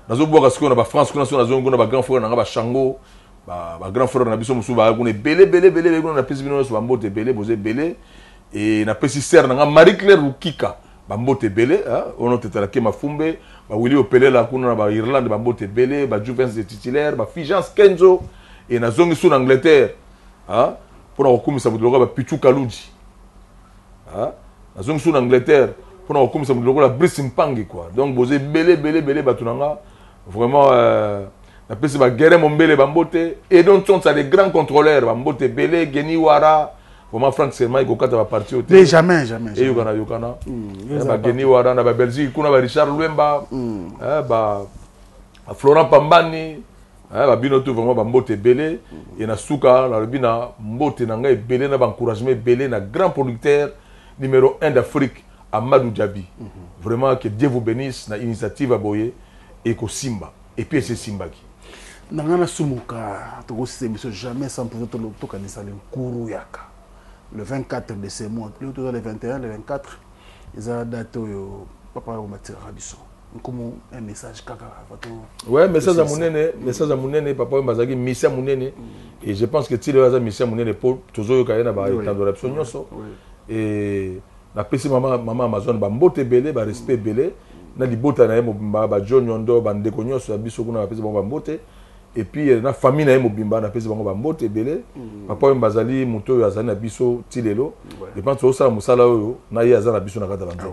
nazoboka sikona ba France kuna so nazongi kuna ba grand frère nanga ba Shango ba grand frère na biso musu ba kuna belé kuna na pesi bino so ba mbote belé boze belé et na pesi serre nanga Marie Claire Rukika ba mbote belé on a tete la kema fumbe ba Willy Opele la kuna ba Irlande ba mbote belé ba Juvens de titulaire ba Figence Kenzo et na zongi sur Angleterre pour na komisa budloga ba Pichu Kaluji na zongi sur Angleterre pour na komisa budloga la Brice Mpangi quoi donc bozé belé ba tunanga vraiment na pesi ba Guerre Mombele ba mbote et donc sont ça les grands contrôleurs ba mbote belé Geni Wara vraiment Franck Selma il va partir au mais jamais et yokana ba Geni Wara na ba Belgique kuna ba Richard Lwemba ba Florent Pambani ba bino tout vraiment ba mbote belé et na suka na bina mbote na ngai belé na ba encouragement belé na grand producteur numéro 1 d'Afrique Amadou Djabi vraiment que Dieu vous bénisse na initiative à Boye et ko Simba et puis c'est Simbaki. Nangana Sumuka, jamais sans pouvoir te connaître le Yaka. Le 24 de ce mois, plutôt le 21, le 24, ils ont daté au papa au matière Rabisson. Comme un message kaka. Ouais, message à mon aîné, papa Mazagi, mission à mon aîné. Et je pense que tu as mission à mon aîné pour toujours qu'il y a un d'adoption. Et la PC maman Amazon, Bambote belé, respect belé. Na libota na mobimba John Yondo bandeko nyonso ya biso kuna bapesi bango bambote et puis na famille na mobimba na pesi bango bambote belé papa mbazali moto ya zana biso tilelo je pense que ça musala oyo na ye azana biso na kata banzo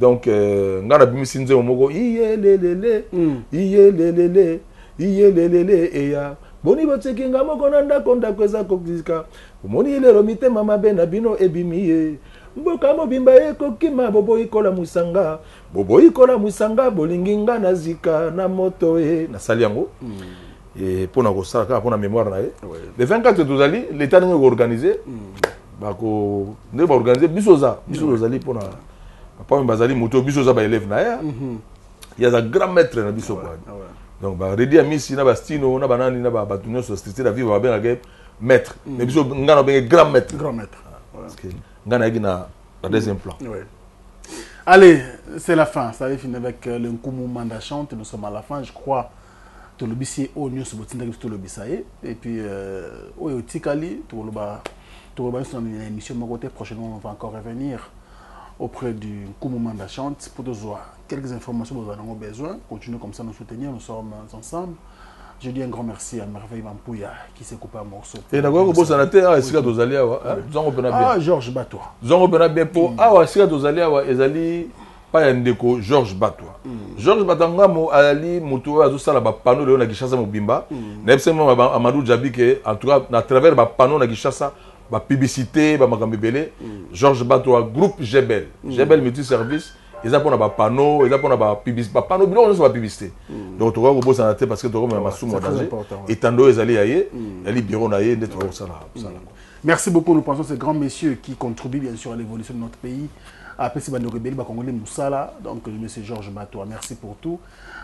donc ngana bimisi nze moko iyelelele eya boni botekinga moko na ndakonda kweza kokizika omoni lelo mitema mabe na bino ebimiye mboka mobimba ekokima boboyikola musanga bolinginga na zika na moto na sali yango et pona kosala kaka pona mémoire na ye le 24 tozali l'état ndenge koorganize bako nde baorganize biso tozali pona papa bazali moto biso za baélève na ye yaza grand maître na biso kwa donc baredi ya misi na bastino na banani na bato nyonso stricte la vivre babengaka maître mais biso ngana benge grand maître parce que ngana yaki na deuxième plan. Allez, c'est la fin. Ça avait fini avec le Nkumu Manda chante. Nous sommes à la fin, je crois. Tout le bissier au news sur tout le bissaye. Et puis, au Tikali, tout le bas sur une émission de mon côté. Prochainement, on va encore revenir auprès du Nkumu Manda chante pour nous voir quelques informations dont nous avons besoin. Continuez comme ça nous soutenir. Nous sommes ensemble. Je dis un grand merci à Merveille Mampouya qui s'est coupé un morceau. Et d'accord, vous avez Georges Batois. Pas un déco, Georges Batois. Georges Batangamo, Ali, Moutou, Azusala, Pano, Léon Nagishasa Mobimba. Nepsement, Amadou Djabike, en tout cas, à travers Pano, Nagishasa, la publicité, Makamibele, Georges Batois, groupe Gebel. Gebel multi-service. Ils ont un panneau, ils ont un publicité. Panneau, ils ont publicité. Donc, tu vois, vous avez un parce que tu as un massou danger. Et tant d'autres, ils allaient aller, bureau naïe, d'être au salon. Merci beaucoup. Nous pensons à ces grands messieurs qui contribuent bien sûr à l'évolution de notre pays. Après, c'est Bando Rebelle, Congolais Moussala. Donc, le monsieur Georges Batois, merci pour tout.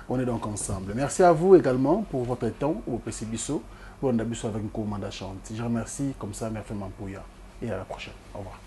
On est donc ensemble. Merci à vous également pour votre temps au PC Bissot. Pour un Bissot avec une commande à chanter. Je remercie comme ça, Merveille Mampouya. Et à la prochaine. Au revoir.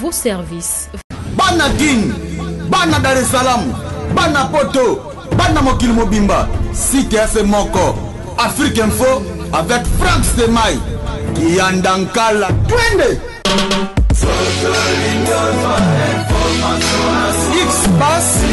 Vos services. Bana King, Bana Dar es Salaam, Bana Poto, Bana Mokil Mobimba, CTF Moko, Afrique Info avec Franck Stemai, Kiandankala, Twende. X-Pass.